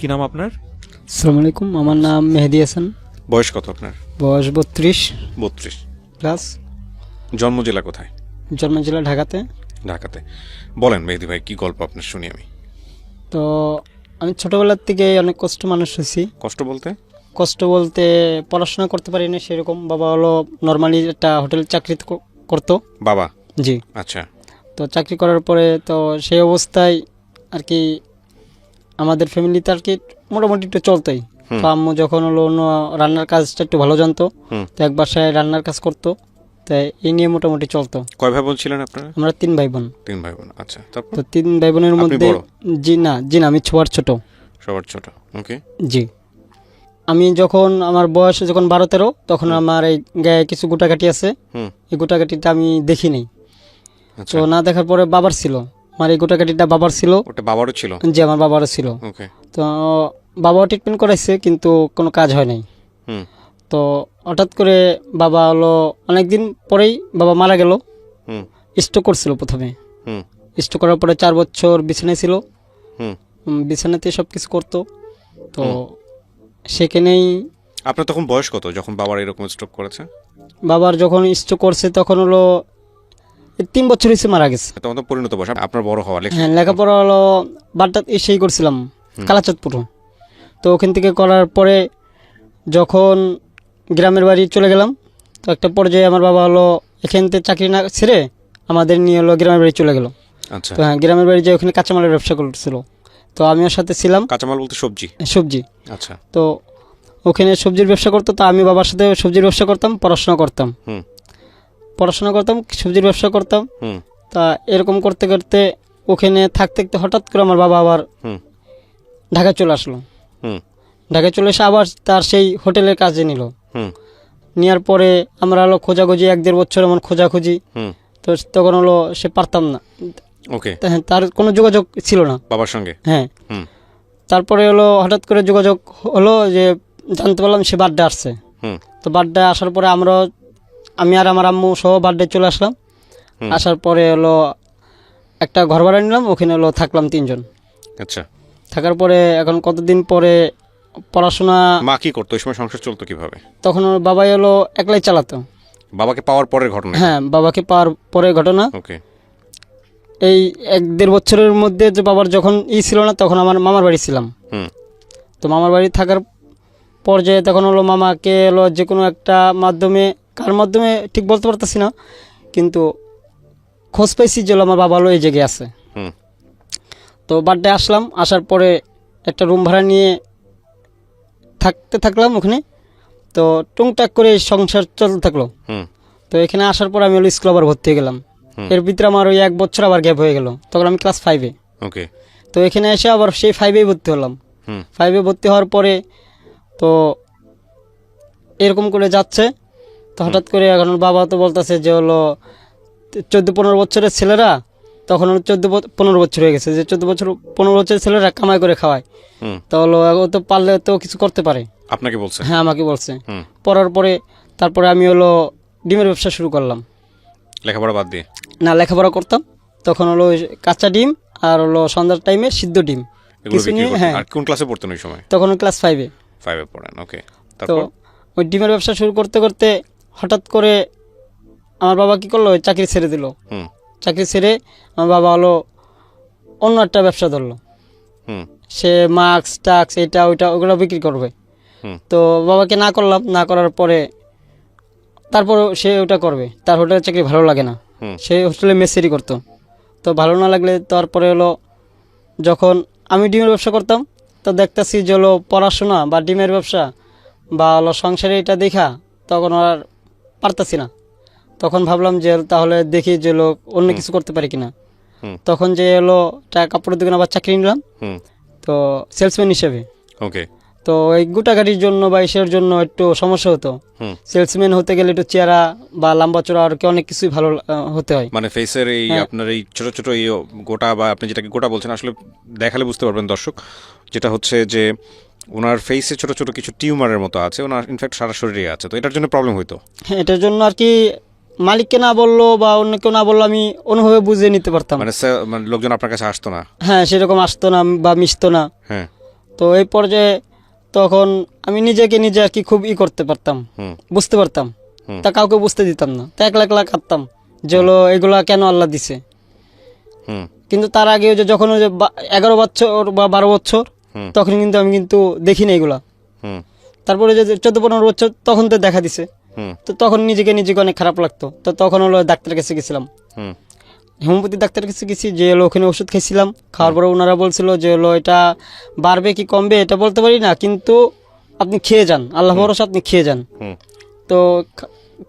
কি নাম আপনার? আসসালামু আলাইকুম, আমার নাম মেহেদি হাসান। বয়স কত আপনার? বয়স 32 প্লাস। জন্ম জেলা কোথায়? জন্ম জেলা ঢাকাতে। ঢাকাতে। বলেন মেহেদি ভাই, কি গল্প আপনার শুনি আমি। তো আমি ছোটবেলার থেকে অনেক কষ্ট মানুষ হয়েছি। কষ্ট বলতে? পড়াশোনা করতে পারিনি সেরকম। বাবা হলো নর্মালি একটা হোটেল চাকরি করতো। বাবা? জি। আচ্ছা। তো চাকরি করার পরে তো সেই অবস্থায় আর কি আমাদের ফ্যামিলিতে আর কি মোটামুটি একটু চলতোই। তো আম্মু যখন হলো অন্য রান্নার কাজটা একটু ভালো জানতো, তো এক বাসায় রান্নার কাজ করতো, তাই এই নিয়ে মোটামুটি চলতো। কয় ভাই বোন ছিলেন আপনারা? আমরা 3 ভাই বোন। 3 ভাই বোন, আচ্ছা। তারপর? তো 3 ভাই বোনের মধ্যে জি না আমি সবার ছোট। সবার ছোট, ওকে। জি। আমি যখন আমার বয়স যখন 12-13, তখন আমার এই গায়ে কিছু গোটাকাটি আছে। এই গোটাকাটিটা আমি দেখি নাই। তো না দেখার পরে বাবার ছিল, আমার এই গোটাকাটিটা বাবার ছিল। ওটা বাবারও ছিল? জি, আমার বাবারও ছিল। ওকে। তো বাবাও ট্রিটমেন্ট করাইছে, কিন্তু কোনো কাজ হয় নাই। তো হঠাৎ করে বাবা হলো অনেকদিন পরেই বাবা মারা গেল। স্ট্রোক করছিল প্রথমে। স্ট্রোক করার পরে 4 বছর বিছানায় ছিল। বিছানাতে সব কিছু করতো। তো সেখানেই। আপনার তখন বয়স কত যখন বাবার এরকম স্ট্রোক করেছে? বাবার যখন স্ট্রোক করছে তখন হলো 3 বছর হয়েছে মারা গেছে। তখন তো পরিণত বয়স আপনার বড় হওয়া। হ্যাঁ, লেখাপড়া হলো বাড্ডা সেই করছিলাম, কালাচাঁদপুর। তো ওখান থেকে করার পরে যখন গ্রামের বাড়ি চলে গেলাম, তো একটা পর্যায়ে আমার বাবা হলো এখান থেকে চাকরি না ছেড়ে আমাদের নিয়ে হলো গ্রামের বাড়ি চলে গেল। আচ্ছা। তো হ্যাঁ, গ্রামের বাড়ি যে ওখানে কাঁচামালের ব্যবসা করছিল, তো আমিও সাথে ছিলাম। কাঁচামাল বলতে সবজি? সবজি। আচ্ছা। তো ওখানে সবজির ব্যবসা করতো, তো আমি বাবার সাথে সবজির ব্যবসা করতাম, পড়াশোনা করতাম, সবজির ব্যবসা করতাম। তা এরকম করতে করতে ওখানে থাকতে থাকতে হঠাৎ করে আমার বাবা আবার ঢাকায় চলে আসলো। ঢাকায় চলে এসে আবার তার সেই হোটেলের কাজে নিল। নেওয়ার পরে আমরা হলো খোঁজাখুঁজি 1-1.5 বছর এমন খোঁজাখুঁজি। তো তখন হলো সে পারতাম না। ওকে। হ্যাঁ, তার কোনো যোগাযোগ ছিল না বাবার সঙ্গে। হ্যাঁ। তারপরে হলো হঠাৎ করে যোগাযোগ হলো, যে জানতে পারলাম সে বার্থডে আসছে। তো বার্থডে আসার পরে আমি আর আমার আম্মু সহ বার্থডে চলে আসলাম। আসার পরে হলো একটা ঘর ভাড়া নিলাম, ওখানে হলো থাকলাম 3 জন। আচ্ছা। থাকার পরে এখন কতদিন পরে পড়াশোনা। মা কি করতো ওই সময়? সংসার চলতো কিভাবে? তখন ওর বাবাই হলো একলাই চালাতো। বাবাকে পাওয়ার পরের ঘটনা? হ্যাঁ, বাবাকে পাওয়ার পরে ঘটনা। ওকে। এই 1-1.5 বছরের মধ্যে যে বাবার যখন ছিল না, তখন আমার মামার বাড়ি ছিলাম। তো মামার বাড়ি থাকার পর্যায়ে তখন হলো মামাকে হলো যে কোনো একটা মাধ্যমে, কার মাধ্যমে ঠিক বলতে পারতেছি না, কিন্তু খোঁজ পাইছি যে আমার বাবা হলো এই জায়গায় আছে। তো বার্থডে আসলাম, আসার পরে একটা রুম ভাড়া নিয়ে থাকলাম ওখানে। তো টুংটাক করে সংসার চলতে থাকলো। তো এখানে আসার পর আমি হলো স্কুল আবার ভর্তি হয়ে গেলাম। এর ভিতরে আমার ওই 1 বছর আবার গ্যাপ হয়ে গেল, তখন আমি ক্লাস 5-এ। ওকে। তো এখানে এসে আবার সেই 5-এ ভর্তি হলাম। 5-এ ভর্তি হওয়ার পরে তো এরকম করে যাচ্ছে। তো হঠাৎ করে এখন বাবা তো বলতেছে যে হলো 14-15 বছরের ছেলেরা, তখন 14-15 বছর হয়ে গেছে, যে 14-15 বছরের ছেলেরা কামাই করে খাওয়ায়। তো হলো ও তো পারলে তো কিছু করতে পারে। আপনাকে বলছে? হ্যাঁ, আমাকে বলছে। পড়ার পরে তারপরে আমি হলো ডিমের ব্যবসা শুরু করলাম। লেখাপড়া বাদ দিয়ে? না, লেখাপড়া করতাম। তখন হলো কাঁচা ডিম আর হলো সন্ধ্যার টাইমে সিদ্ধ ডিম কিছু নিয়ে। হ্যাঁ। আর কোন ক্লাসে পড়তেন ওই সময়? তখন ক্লাস 5-এ। 5-এ পড়েন, ওকে। তো ওই ডিমের ব্যবসা শুরু করতে করতে হঠাৎ করে আমার বাবা কি করলো, চাকরি ছেড়ে দিল। চাকরি ছেড়ে আমার বাবা হলো অন্য একটা ব্যবসা ধরলো। সে মাস্ক টাক্স এটা ওইটা ওগুলো বিক্রি করবে। তো বাবাকে না করলাম, না করার পরে তারপর সে ওটা করবে, তার হোটেলের চাকরি ভালো লাগে না, সে হোটেলে মেসেরি করতো। তো ভালো না লাগলে তারপরে হলো যখন আমি ডিমের ব্যবসা করতাম, তো দেখতেছি যে হলো পড়াশোনা বা ডিমের ব্যবসা বা হলো সংসারে এটা দেখা তখন আর পারতাছি না। তখন ভাবলাম যে তাহলে দেখি যে লোক অন্য কিছু করতে পারি কিনা। তখন যে হলো কাপড়ের দোকানে আবার চাকরি নিলাম, তো সেলসম্যান হিসেবে। ওকে। তো এই গোটাগাড়ির জন্য বা ইসের জন্য একটু সমস্যা হতো। সেলসম্যান হতে গেলে একটু চেহারা বা লম্বা চড়া আর কি অনেক কিছুই ভালো হতে হয়। মানে ফেসের এই আপনার এই ছোট ছোট এই গোটা, বা আপনি যেটাকে গোটা বলছেন, আসলে দেখালে বুঝতে পারবেন দর্শক, যেটা হচ্ছে যে ওনার ফেসে ছোট ছোট কিছু টিউমারের মতো আছে, ওনার ইনফ্যাক্ট সারা শরীরে আছে। তো এটার জন্য প্রবলেম হইতো? হ্যাঁ, এটার জন্য আর কি মালিককে না বললো বা অন্য কেউ না বললো, আমি অনুভবে বুঝে নিতে পারতাম। মানে লোকজন আপনার কাছে আসতো না? হ্যাঁ, সেরকম আসতো না বা মিশতো না। হ্যাঁ। তো এই পর্যায়ে তখন আমি নিজেকে নিজে আর কি খুব করতে পারতাম, হুম বুঝতে পারতাম, হুম। তা কাউকে বুঝতে দিতাম না, তা একলা একলা কাঁদতাম যে হলো এগুলা কেন আল্লাহ দিছে। হুম কিন্তু তার আগে ওই যে যখন ওই যে 11 বছর বা 12 বছর হুম তখন কিন্তু আমি কিন্তু দেখি না এগুলা। হুম তারপরে যে 14-15 বছর তখন তো দেখা দিছে, হুম তো তখন নিজেকে নিজেকে অনেক খারাপ লাগতো। তো তখন হলো ডাক্তারের কাছে গেছিলাম, হুম হোমিওপ্যাথি ডাক্তারের কাছে গেছি, যে হলো ওখানে ওষুধ খাইছিলাম। খাওয়ার পরে ওনারা বলছিল যে হলো এটা বাড়বে কি কমবে এটা বলতে পারি না, কিন্তু আপনি খেয়ে যান, আল্লাহ ভরসা, আপনি খেয়ে যান। হুম তো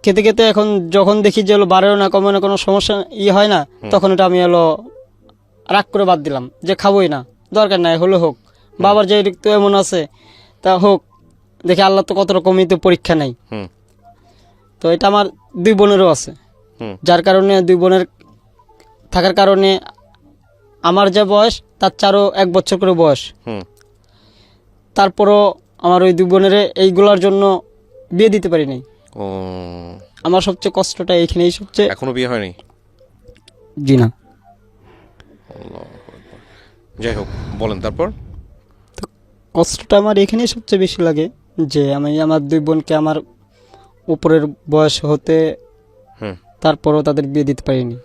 খেতে খেতে এখন যখন দেখি যে হলো বাড়েও না কমে না, কোনো সমস্যা হয় না, তখন এটা আমি হলো রাগ করে বাদ দিলাম যে খাবোই না, দরকার নাই, হলে হোক। বাবার যে একটু এমন আছে তা হোক, দেখে আল্লাহ তো কত রকমই তো পরীক্ষা নেই। হুম তো এটা আমার 2 বোনেরও আছে, হুম যার কারণে 2 বোনের থাকার কারণে আমার যে বয়স তার চারও 1 বছর করে বয়স। হুম তারপরও আমার ওই 2 বোনের এইগুলোর জন্য বিয়ে দিতে পারিনি। ও আমার সবচেয়ে কষ্টটা এইখানেই সবচেয়ে। এখনো বিয়ে হয়নি? জি না। যাই হোক, বলেন তারপর। কষ্টটা আমার এখানেই সবচেয়ে বেশি লাগে যে আমি আমার 2 বোনকে আমার উপরের বয়স হতে হুম তারপরও তাদের বিয়ে দিতে পারিনি।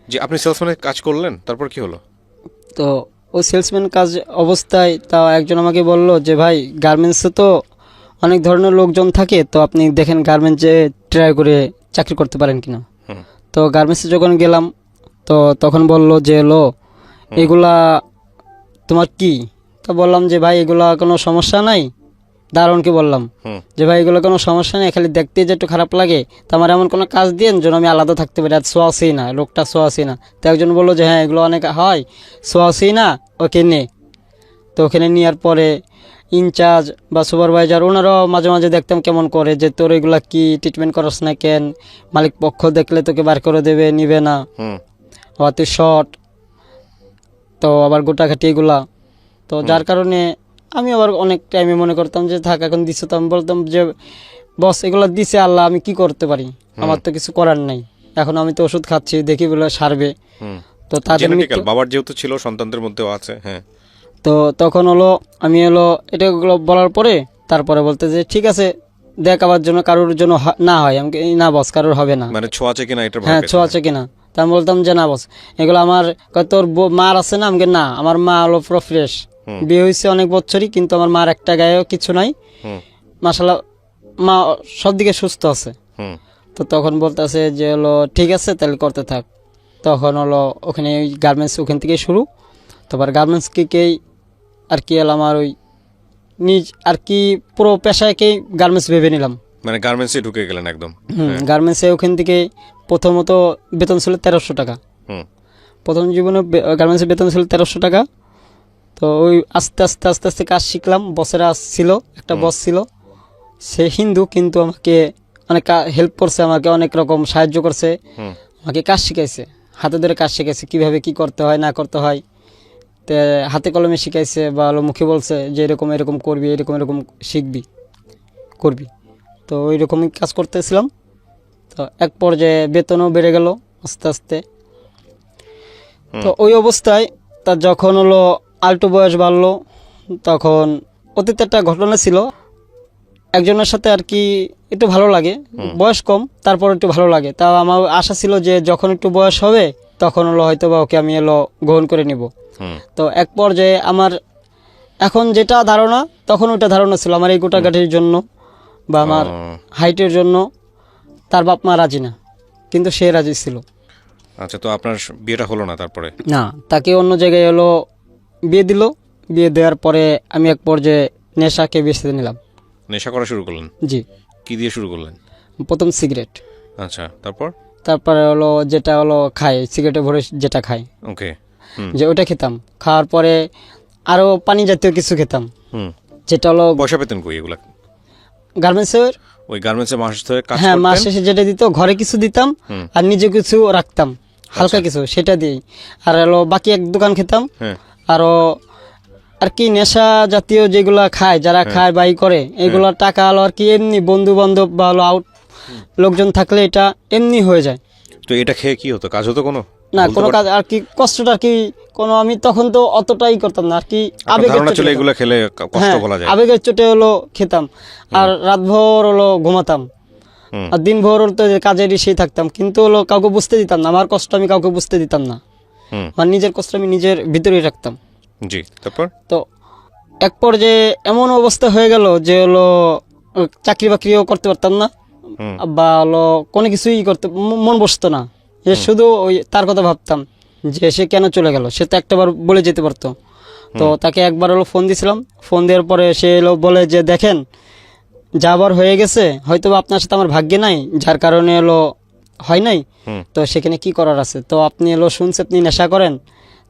যে আপনি সেলসম্যানের কাজ করলেন, তারপর কি হলো? তো ওই সেলসম্যান কাজ অবস্থায় তা একজন আমাকে বলল যে ভাই, গার্মেন্টসে তো অনেক ধরনের লোকজন থাকে, তো আপনি দেখেন গার্মেন্টসে ট্রাই করে চাকরি করতে পারেন কিনা। হুম তো গার্মেন্টসে যখন গেলাম, তো তখন বলল যে লো এগুলা তোমার কি। তো বললাম যে ভাই এগুলা কোনো সমস্যা নাই। দারুণকে বললাম হুম যে ভাই এগুলো কোনো সমস্যা নেই, খালি দেখতে যে একটু খারাপ লাগে, তো আমার এমন কোনো কাজ দিন যেন আমি আলাদা থাকতে পারি, আর সোয়াশই না, লোকটা সোয়াশই না। তো একজন বললো যে হ্যাঁ এগুলো অনেক হয়, সোয়াশই না, ওকে নে। তো ওখানে নেওয়ার পরে ইনচার্জ বা সুপারভাইজার ওনারাও মাঝে মাঝে দেখতাম কেমন করে যে তোর এগুলা কি ট্রিটমেন্ট করস না কেন, মালিক পক্ষ দেখলে তোকে বার করে দেবে, নিবে না, হুম আবার তুই শর্ট, তো আবার গোটাঘাটি এগুলা। তো যার কারণে আমি আবার অনেক টাইমে মনে করতাম যে থাক, এখন দিছে, তো আমি বলতাম যে বস এগুলো দিছে আল্লাহ, আমি কি করতে পারি, আমার তো কিছু করার নাই, এখন আমি তো ওষুধ খাচ্ছি, দেখি বলে সারবে। হুম তো তাদের জেনেটিক্যাল, বাবার যেহেতু ছিল, সন্তানদের মধ্যেও আছে। হ্যাঁ তো তখন হলো আমি হলো এটাগুলো বলার পরে তারপরে বলতে যে ঠিক আছে, দেখ আবার জন্য কারোর জন্য না হয়। আমি কি, না বস কারোর হবে না। মানে ছোঁয়াচে কিনা এটা হ্যাঁ ছো আছে কিনা, তা আমি বলতাম যে না বস এগুলো আমার, তোর মার আছে না, আমাকে না, আমার মা হলো পুরো ফ্রেশ, বিয়ে হয়েছে অনেক বছরই, কিন্তু আমার মার একটা গায়েও কিছু নাই, হুম মাশাল্লাহ মা সব দিকে সুস্থ আছে। হুম তো তখন বলতেছে যে হলো ঠিক আছে তাহলে করতে থাক। তখন হলো ওখানে ওই গার্মেন্টস ওখান থেকে শুরু। তারপর গার্মেন্টসকেই আর কি হলো আমার ওই নিজ আর কি পুরো পেশাকেই গার্মেন্টস ভেবে নিলাম। মানে গার্মেন্টসে ঢুকে গেলেন একদম। গার্মেন্টসে ওখান থেকে প্রথমত বেতন ছিল 1300 টাকা। হুম প্রথম জীবনে গার্মেন্টসের বেতন ছিল 1300 টাকা। তো ওই আস্তে আস্তে আস্তে আস্তে কাজ শিখলাম। বসেরা ছিল, একটা বস ছিল, সে হিন্দু, কিন্তু আমাকে অনেক হেল্প করছে, আমাকে অনেক রকম সাহায্য করছে, হুম আমাকে কাজ শিখাইছে, হাতে ধরে কাজ শিখাইছে, কীভাবে কি করতে হয় না করতে হয়, তে হাতে কলমে শিখাইছে, বা হলো মুখে বলছে যে এরকম এরকম করবি, এরকম এরকম শিখবি করবি। তো ওই রকমই কাজ করতেছিলাম। তো এক পর্যায়ে বেতনও বেড়ে গেল আস্তে আস্তে। তো ওই অবস্থায় তার যখন হলো আলটু বয়স বাড়লো, তখন অতীতে একটা ঘটনা ছিল, একজনের সাথে আর কি একটু ভালো লাগে, বয়স কম তারপর একটু ভালো লাগে। তা আমার আশা ছিল যে যখন একটু বয়স হবে তখন হলো হয়তো বা ওকে আমি এলো গ্রহণ করে নিব। তো এক পর্যায়ে আমার এখন যেটা ধারণা, তখন ওটা ধারণা ছিল আমার এই গোটাঘাটির জন্য বা আমার হাইটের জন্য তার বাপ মা রাজি না, কিন্তু সে রাজি ছিল। আচ্ছা, তো আপনার বিয়েটা হলো না তারপরে? না, তাকে অন্য জায়গায় হলো বিয়ে দিল। বিয়ে দেওয়ার পরে আমি এক পর্যায়ে নেশাকে বেছে নিলাম। নেশা করা শুরু করলেন? জি। কি দিয়ে শুরু করলেন? প্রথম সিগারেট। আচ্ছা, তারপর? তারপরে হলো যেটা হলো খাই, সিগারেটে ভরে যেটা খাই, ওকে, যে ওটা খেতাম। খাওয়ার পরে আরও পানি জাতীয় কিছু খেতাম, যেটা হলো পয়সা পেতেন কই এগুলা? গার্মেন্টসের ওই গার্মেন্টসে মাস ধরে কাজ হ্যাঁ, মাস করতেন? শেষে যেটা দিত ঘরে কিছু দিতাম আর নিজে কিছু রাখতাম, হালকা কিছু, সেটা দিই। আর হলো বাকি এক দোকান খেতাম। হ্যাঁ। আরও আর কি নেশা জাতীয় যেগুলা খায়, যারা খায় বাই করে, এগুলা টাকা হলো আর কি এমনি বন্ধু বান্ধব বা হলো আউট লোকজন থাকলে এটা এমনি হয়ে যায়। তো এটা খেয়ে কি হতো? কাজ হতো কোনো? না, কোনো কাজ আর কি, কষ্টটা আর কি কোনো আমি তখন তো অতটাই করতাম না আর কি, আপনার আবেগের ধারণা চোটে ছিল খেতাম। এগুলো খেলে কষ্ট হ্যাঁ, বলা যায়। আবেগের চোটে হলো খেতাম, আর রাতভর হলো ঘুমাতাম, হুম। আর দিনভর হলো তো কাজেরই সেই থাকতাম, কিন্তু হলো কাউকে বুঝতে দিতাম না, আমার কষ্ট আমি কাউকে বুঝতে দিতাম না, হুম। আমার নিজের কষ্ট আমি নিজের ভিতরেই রাখতাম। জি, তারপর? তো এক পর্যায়ে এমন অবস্থা হয়ে গেল যে হলো চাকরি বাকরিও করতে পারতাম না, হুম। বা হলো কোনো কিছুই করতে মন বসতো না, যে শুধু ওই তার কথা ভাবতাম যে সে কেন চলে গেল, সে তো একটাবার বলে যেতে পারতো। তো তাকে একবার হলো ফোন দিয়েছিলাম, ফোন দেওয়ার পরে সে এলো বলে যে দেখেন যাবার হয়ে গেছে, হয়তো বা আপনার সাথে আমার ভাগ্যে নাই, যার কারণে এলো হয় নাই, হুম। তো সেখানে কি করার আছে, তো আপনি এলো শুনছে আপনি নেশা করেন,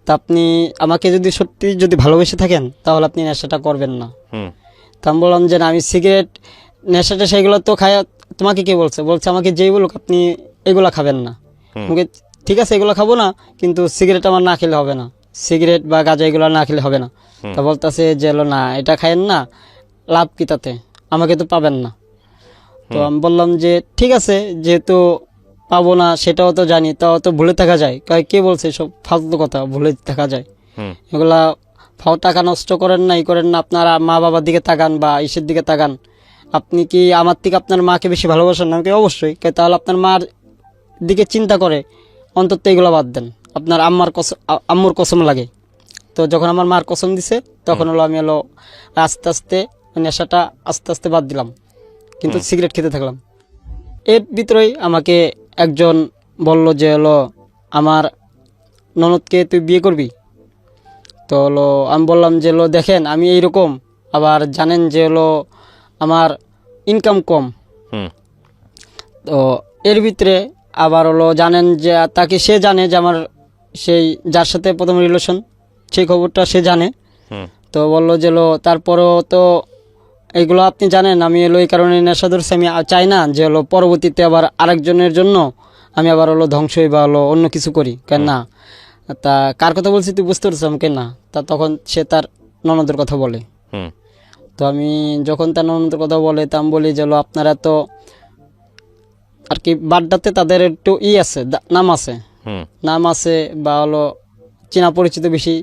তা আপনি আমাকে যদি সত্যি যদি ভালোবেসে থাকেন তাহলে আপনি নেশাটা করবেন না। হুম। তা আমি বললাম যে না, আমি সিগারেট নেশাটা সেগুলো তো খাই, তোমাকে কে বলছে, বলছে আমাকে যেই বলুক আপনি এগুলা খাবেন না। আমাকে ঠিক আছে এগুলো খাবো না, কিন্তু সিগারেট আমার না খেলে হবে না, সিগারেট বা গাঁজা এগুলো না খেলে হবে না। তা বলতেছে যে হলো না এটা খায়েন না, লাভ কি তাতে, আমাকে তো পাবেন না। তো আমি বললাম যে ঠিক আছে, যেহেতু পাবো না সেটাও তো জানি, তাও তো ভুলে থাকা যায়, কে বলছে সব ফালতু কথা, ভুলে থাকা যায়, হুম। এগুলা ফাও টাকা নষ্ট করেন না, করেন না, আপনারা মা বাবার দিকে তাকান বা ইসের দিকে তাকান, আপনি কি আমার থেকে আপনার মাকে বেশি ভালোবাসেন না? আমাকে অবশ্যই, তাহলে আপনার মার দিকে চিন্তা করে অন্তত এগুলো বাদ দেন, আপনার আম্মুর কসম লাগে। তো যখন আমার মার কসম দিছে তখন হলো আমি হলো আস্তে আস্তে নেশাটা আস্তে আস্তে বাদ দিলাম, কিন্তু সিগারেট খেতে থাকলাম। এর ভিতরেই আমাকে একজন বলল যে হলো আমার ননদকে তুই বিয়ে করবি। তো হলো আমি বললাম যে হলো দেখেন আমি এইরকম, আবার জানেন যে হলো আমার ইনকাম কম, হুম। তো এর ভিতরে আবার হলো জানেন যে তাকে সে জানে যে আমার সেই যার সাথে প্রথম রিলেশন সেই খবরটা সে জানে। হুম। তো বললো যে হলো তারপরেও তো এগুলো আপনি জানেন আমি এলো এই কারণে নেশা ধরছি, আমি চাই না যে হলো পরবর্তীতে আবার আরেকজনের জন্য আমি আবার হলো ধ্বংসই বা হলো অন্য কিছু করি, কেন না। তা কার কথা বলছি তুই বুঝতে পারছিস আমাকে না, তা তখন সে তার ননদের কথা বলে। হুম। তো আমি যখন তার ননদের কথা বলে তা আমি বলি যে হলো আপনারা তো আর কি বাড্ডাতে তাদের একটু আছে, নাম আছে, হুম। নাম আছে বা হলো চেনা পরিচিত বেশি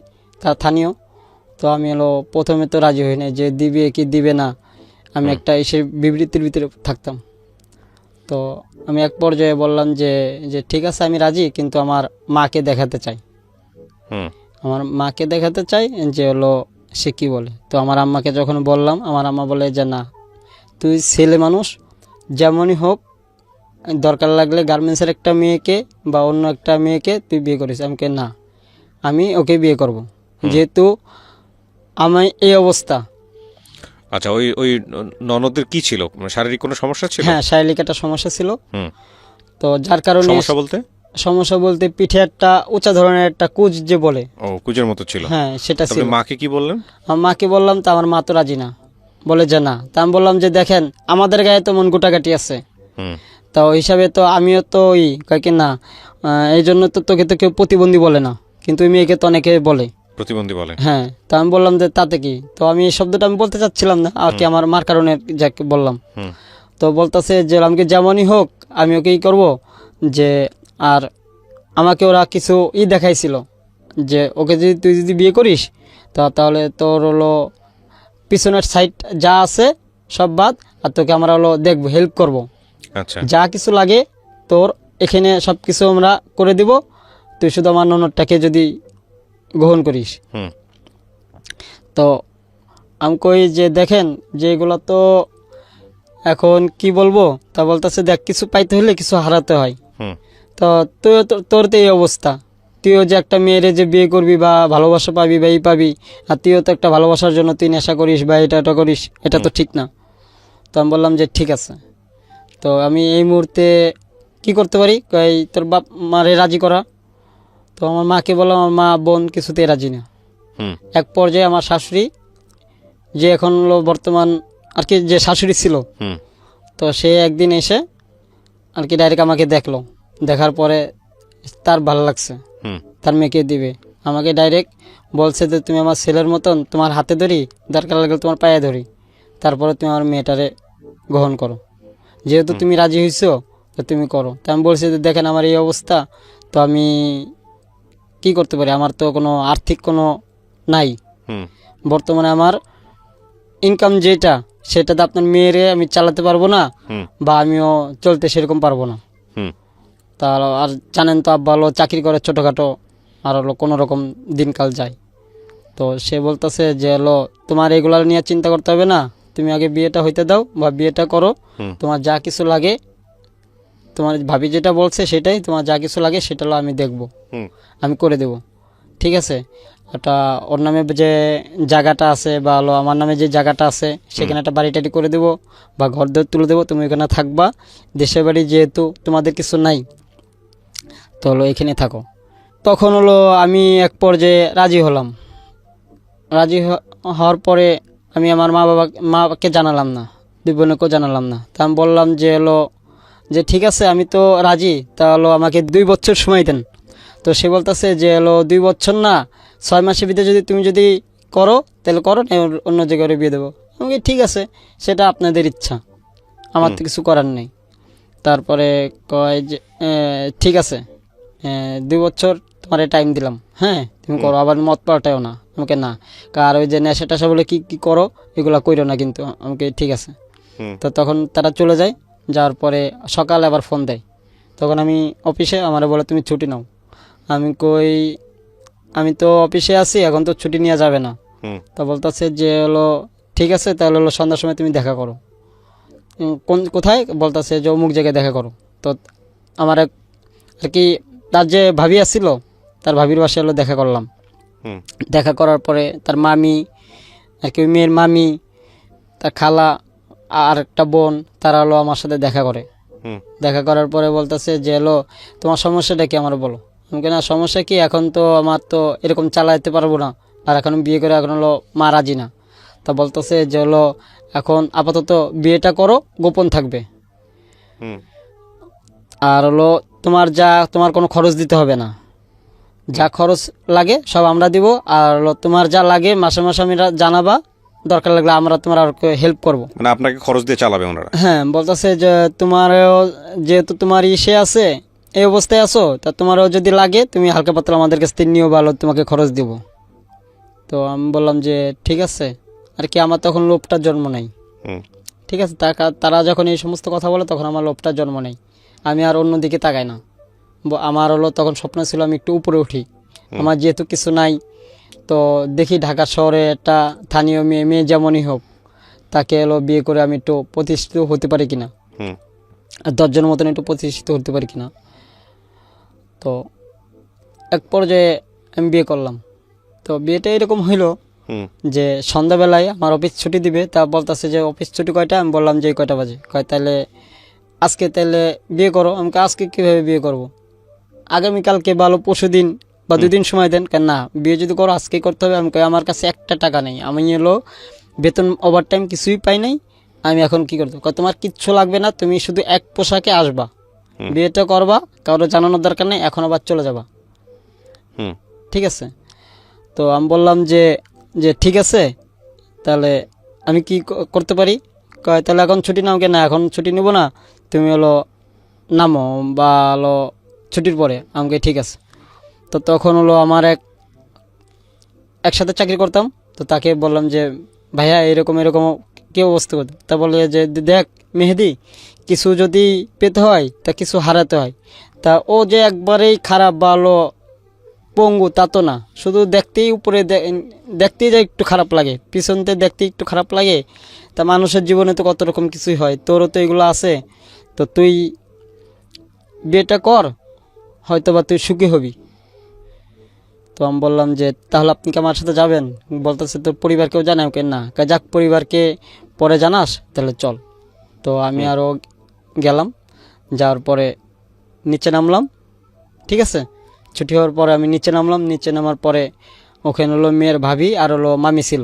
তার স্থানীয়। তো আমি হলো প্রথমে তো রাজি হই না যে দিবে কি দিবে না, আমি একটা এসে বিবৃতির ভিতরে থাকতাম। তো আমি এক পর্যায়ে বললাম যে যে ঠিক আছে আমি রাজি, কিন্তু আমার মাকে দেখাতে চাই, হুম। আমার মাকে দেখাতে চাই যে হলো সে কী বলে। তো আমার আম্মাকে যখন বললাম, আমার আম্মা বলে যে না তুই ছেলে মানুষ, যেমনই হোক দরকার লাগলে গার্মেন্টসের একটা মেয়েকে বা অন্য একটা মেয়েকে তুই বিয়ে করিস। আমাকে না, আমি ওকে বিয়ে করব, যেহেতু আমার এই অবস্থা। আচ্ছা, ওই ওই ননদের কি ছিল, মানে শারীরিক কোনো সমস্যা ছিল? হ্যাঁ, শারীরিক একটা সমস্যা ছিল। হুম। তো যার কারণে সমস্যা বলতে পিঠে একটা উঁচা ধরনের একটা কুচ যে বলে, ও কুজের মতো ছিল। হ্যাঁ সেটা তবে ছিল। মাকে কি বললেন? আমার মাকে বললাম, তা আমার মা তো রাজি না, বলে যে না। তা আমি বললাম যে দেখেন আমাদের গায়ে তো মন গোটাকাটি আছে, হুম। তো ওই হিসাবে তো আমিও তো ওই কয়েক না, এই জন্য তো তোকে তো কেউ প্রতিবন্ধী বলে না, কিন্তু ওই মেয়েকে তো অনেকে বলে প্রতিবন্ধী বলে। হ্যাঁ। তো আমি বললাম যে তাতে কি, তো আমি এই শব্দটা আমি বলতে চাচ্ছিলাম না আর কি, আমার মার কারণে যাকে বললাম। হুম। তো বলতেছে যে আমাকে যেমনই হোক আমি ওকে ই করবো, যে আর আমাকে ওরা কিছু দেখাইছিল যে ওকে যদি তুই যদি বিয়ে করিস তাহলে তোর হলো পিছনের সাইড যা আছে সব বাদ, আর তোকে আমরা হলো দেখবো, হেল্প করব, আচ্ছা। যা কিছু লাগে তোর এখানে সব কিছু আমরা করে দিব, তুই শুধু আমার ননদটাকে যদি গ্রহণ করিস। হুম। তো আমি কই যে দেখেন যে এগুলো তো এখন কি বলবো, তা বলতেছে দেখ কিছু পাইতে হলে কিছু হারাতে হয়। হুম। তো তুইও তোর তো এই অবস্থা, তুইও যে একটা মেয়েরে যে বিয়ে করবি বা ভালোবাসা পাবি বা এই পাবি, আর তুইও তো একটা ভালোবাসার জন্য তুই নেশা করিস বা এটা করিস, এটা তো ঠিক না। তো আমি বললাম যে ঠিক আছে, তো আমি এই মুহূর্তে কি করতে পারি, কই তোর বাপ মারে রাজি করা। তো আমার মাকে বললাম, আমার মা বোন কিছুতেই রাজি না। হুম। এক পর্যায়ে আমার শাশুড়ি, যে এখন হলো বর্তমান আর কি যে শাশুড়ি ছিল, হুম। তো সে একদিন এসে আর কি ডাইরেক্ট আমাকে দেখলো, দেখার পরে তার ভালো লাগছে, হুম। তার মেয়েকে দিবে। আমাকে ডাইরেক্ট বলছে যে তুমি আমার ছেলের মতন, তোমার হাতে ধরি, দরকার লাগলে তোমার পায়ে ধরি, তারপরে তুমি আমার মেয়েটারে গ্রহণ করো, যেহেতু তুমি রাজি হয়েছো তো তুমি করো। তো আমি বলছি যে দেখেন আমার এই অবস্থা, তো আমি কি করতে পারি, আমার তো কোনো আর্থিক কোনো নাই হুম বর্তমানে। আমার ইনকাম যেটা সেটাতে আপনার মেয়েরে আমি চালাতে পারবো না, হুম বা আমিও চলতে সেরকম পারবো না। হুম তার আর জানেন তো আব্বা হলো চাকরি করে ছোটোখাটো, আর হলো কোনো রকম দিনকাল যায়। তো সে বলতেছে যে হলো তোমার এগুলো নিয়ে চিন্তা করতে হবে না, তুমি আগে বিয়েটা হইতে দাও বা বিয়েটা করো, হুম তোমার যা কিছু লাগে, তোমার ভাবি যেটা বলছে সেটাই, তোমার যা কিছু লাগে সেটা হলো আমি দেখব, হুম আমি করে দেব, ঠিক আছে। ওটা ওর নামে যে জায়গাটা আছে বা হলো আমার নামে যে জায়গাটা আছে সেখানে একটা বাড়ি টাড়ি করে দেবো বা ঘর দর তুলে দেবো, তুমি ওখানে থাকবা, দেশের বাড়ি যেহেতু তোমাদের কিছু নাই, তো হলো এখানে থাকো। তখন হলো আমি এক পর্যায়ে রাজি হলাম। রাজি হওয়ার পরে আমি আমার মাকে জানালাম না, দুই বোনকেও জানালাম না। তা আমি বললাম যে হলো যে ঠিক আছে আমি তো রাজি, তা হলো আমাকে 2 বছর সময় দেন। তো সে বলতেছে যে হলো 2 বছর না, 6 মাসের ভিতরে যদি তুমি যদি করো তাহলে করো, না অন্য জায়গায় বিয়ে দেবো। আমাকে ঠিক আছে, সেটা আপনাদের ইচ্ছা, আমার তো কিছু করার নেই। তারপরে কয় যে ঠিক আছে, 2 বছর তোমার টাইম দিলাম, হ্যাঁ তুমি করো, আবার মত পাল্টাও না আমাকে, না কার ওই যে নেশা টেশা বলে কি কি করো এগুলো কইরো না কিন্তু, আমাকে ঠিক আছে। হুম তো তখন তারা চলে যায়, যাওয়ার পরে সকালে আবার ফোন দেয়। তখন আমি অফিসে, আমার বলে তুমি ছুটি নাও। আমি কই আমি তো অফিসে আছি, এখন তো ছুটি নেওয়া যাবে না। হুম তা বলতেছে যে হলো ঠিক আছে তাহলে হলো সন্ধ্যার সময় তুমি দেখা করো। কোথায় বলতেছে যে অমুক জায়গায় দেখা করো। তো আমার আর কি তার যে ভাবি আসছিল, তার ভাবির বাসায় হলো দেখা করলাম। হুম দেখা করার পরে তার মামি আর কি, ওই মেয়ের মামি, তার খালা আর একটা বোন, তারা হলো আমার সাথে দেখা করে। হুম দেখা করার পরে বলতেছে যে হলো তোমার সমস্যাটা কি আমার বলো। আমাকে না সমস্যা কি, এখন তো আমার তো এরকম চালাইতে পারবো না, আর এখন বিয়ে করে এখন হলো মা রাজি না। তা বলতেছে যে হলো এখন আপাতত বিয়েটা করো, গোপন থাকবে, হুম আর হলো তোমার কোনো খরচ দিতে হবে না, যা খরচ লাগে সব আমরা দিব, আর হলো তোমার যা লাগে মাসে মাসে আমি জানাবা, দরকার লাগলে আমরা তোমার আর হেল্প করব। মানে আপনাকে খরচ দিয়ে চালাবে ওনারা? হ্যাঁ, বলতেছে যে তোমার যেহেতু তোমার ইসে আছে, এই অবস্থায় আছো, তা তোমারও যদি লাগে তুমি হালকা পাতলা আমাদের কাছ থেকে নিও, ভালো তোমাকে খরচ দিব। তো আমি বললাম যে ঠিক আছে, আর কি আমার তখন লোভটার জন্ম নেই। হুম ঠিক আছে, তারা যখন এই সমস্ত কথা বলে তখন আমার লোভটার জন্ম নেই, আমি আর অন্যদিকে তাকাই না। আমার হলো তখন স্বপ্ন ছিল আমি একটু উপরে উঠি, আমার যেহেতু কিছু নাই, তো দেখি ঢাকা শহরে একটা স্থানীয় মেয়ে, মেয়ে যেমনই হোক, তাকে এলো বিয়ে করে আমি একটু প্রতিষ্ঠিত হতে পারি কিনা, হুম আর 10 জনের মতন একটু প্রতিষ্ঠিত হতে পারি কিনা। তো এক পর্যায়ে আমি বিয়ে করলাম। তো বিয়েটা এরকম হইলো হুম যে সন্ধ্যাবেলায় আমার অফিস ছুটি দিবে, তা বলতেছে যে অফিস ছুটি কয়টা, আমি বললাম যে কয়টা বাজে। কয় তাহলে আজকে তাহলে বিয়ে করো। আমাকে আজকে কীভাবে বিয়ে করব, আগামীকালকে ভালো পরশু দিন বা 2 দিন সময় দেন। কেন না, বিয়ে যদি করো আজকেই করতে হবে। আমি কই আমার কাছে একটা টাকা নেই, আমি এলো বেতন ওভারটাইম কিছুই পাই নাই, আমি এখন কি করতে। কয় তোমার কিচ্ছু লাগবে না, তুমি শুধু এক পোশাকে আসবা, বিয়েটা করবা, কারো জানানোর দরকার নেই, এখন আবার চলে যাবা, হুম ঠিক আছে। তো আমি বললাম যে যে ঠিক আছে, তাহলে আমি কি করতে পারি। কয় তাহলে এখন ছুটি নাও। কেন এখন ছুটি নেবো না, তুমি হলো নামো বা হলো ছুটির পরে। আমাকে ঠিক আছে। তো তখন হলো আমার একসাথে চাকরি করতাম, তো তাকে বললাম যে ভাইয়া এরকম এরকম কি অবস্থা করতে। তা বলে যে দেখ মেহেদি, কিছু যদি পেতে হয় তা কিছু হারাতে হয়। তা ও যে একবারেই খারাপ বা হলো পঙ্গু তা তো না, শুধু দেখতেই উপরে দেখতেই যা একটু খারাপ লাগে, পিছনতে দেখতে একটু খারাপ লাগে। তা মানুষের জীবনে তো কত রকম কিছুই হয়, তোরও তো এগুলো আছে। তো তুই বিয়েটা কর, হয়তো বা তুই সুখী হবি। তো আমি বললাম যে তাহলে আপনি কি আমার সাথে যাবেন। বলতেছে তোর পরিবারকেও জানাই। ওকে না, যাক পরিবারকে পরে জানাস, তাহলে চল। তো আমি আরও গেলাম, যাওয়ার পরে নিচে নামলাম, ঠিক আছে। ছুটি হওয়ার পরে আমি নিচে নামলাম, নিচে নামার পরে ওখানে হলো মেয়ের ভাবি আর হলো মামি ছিল।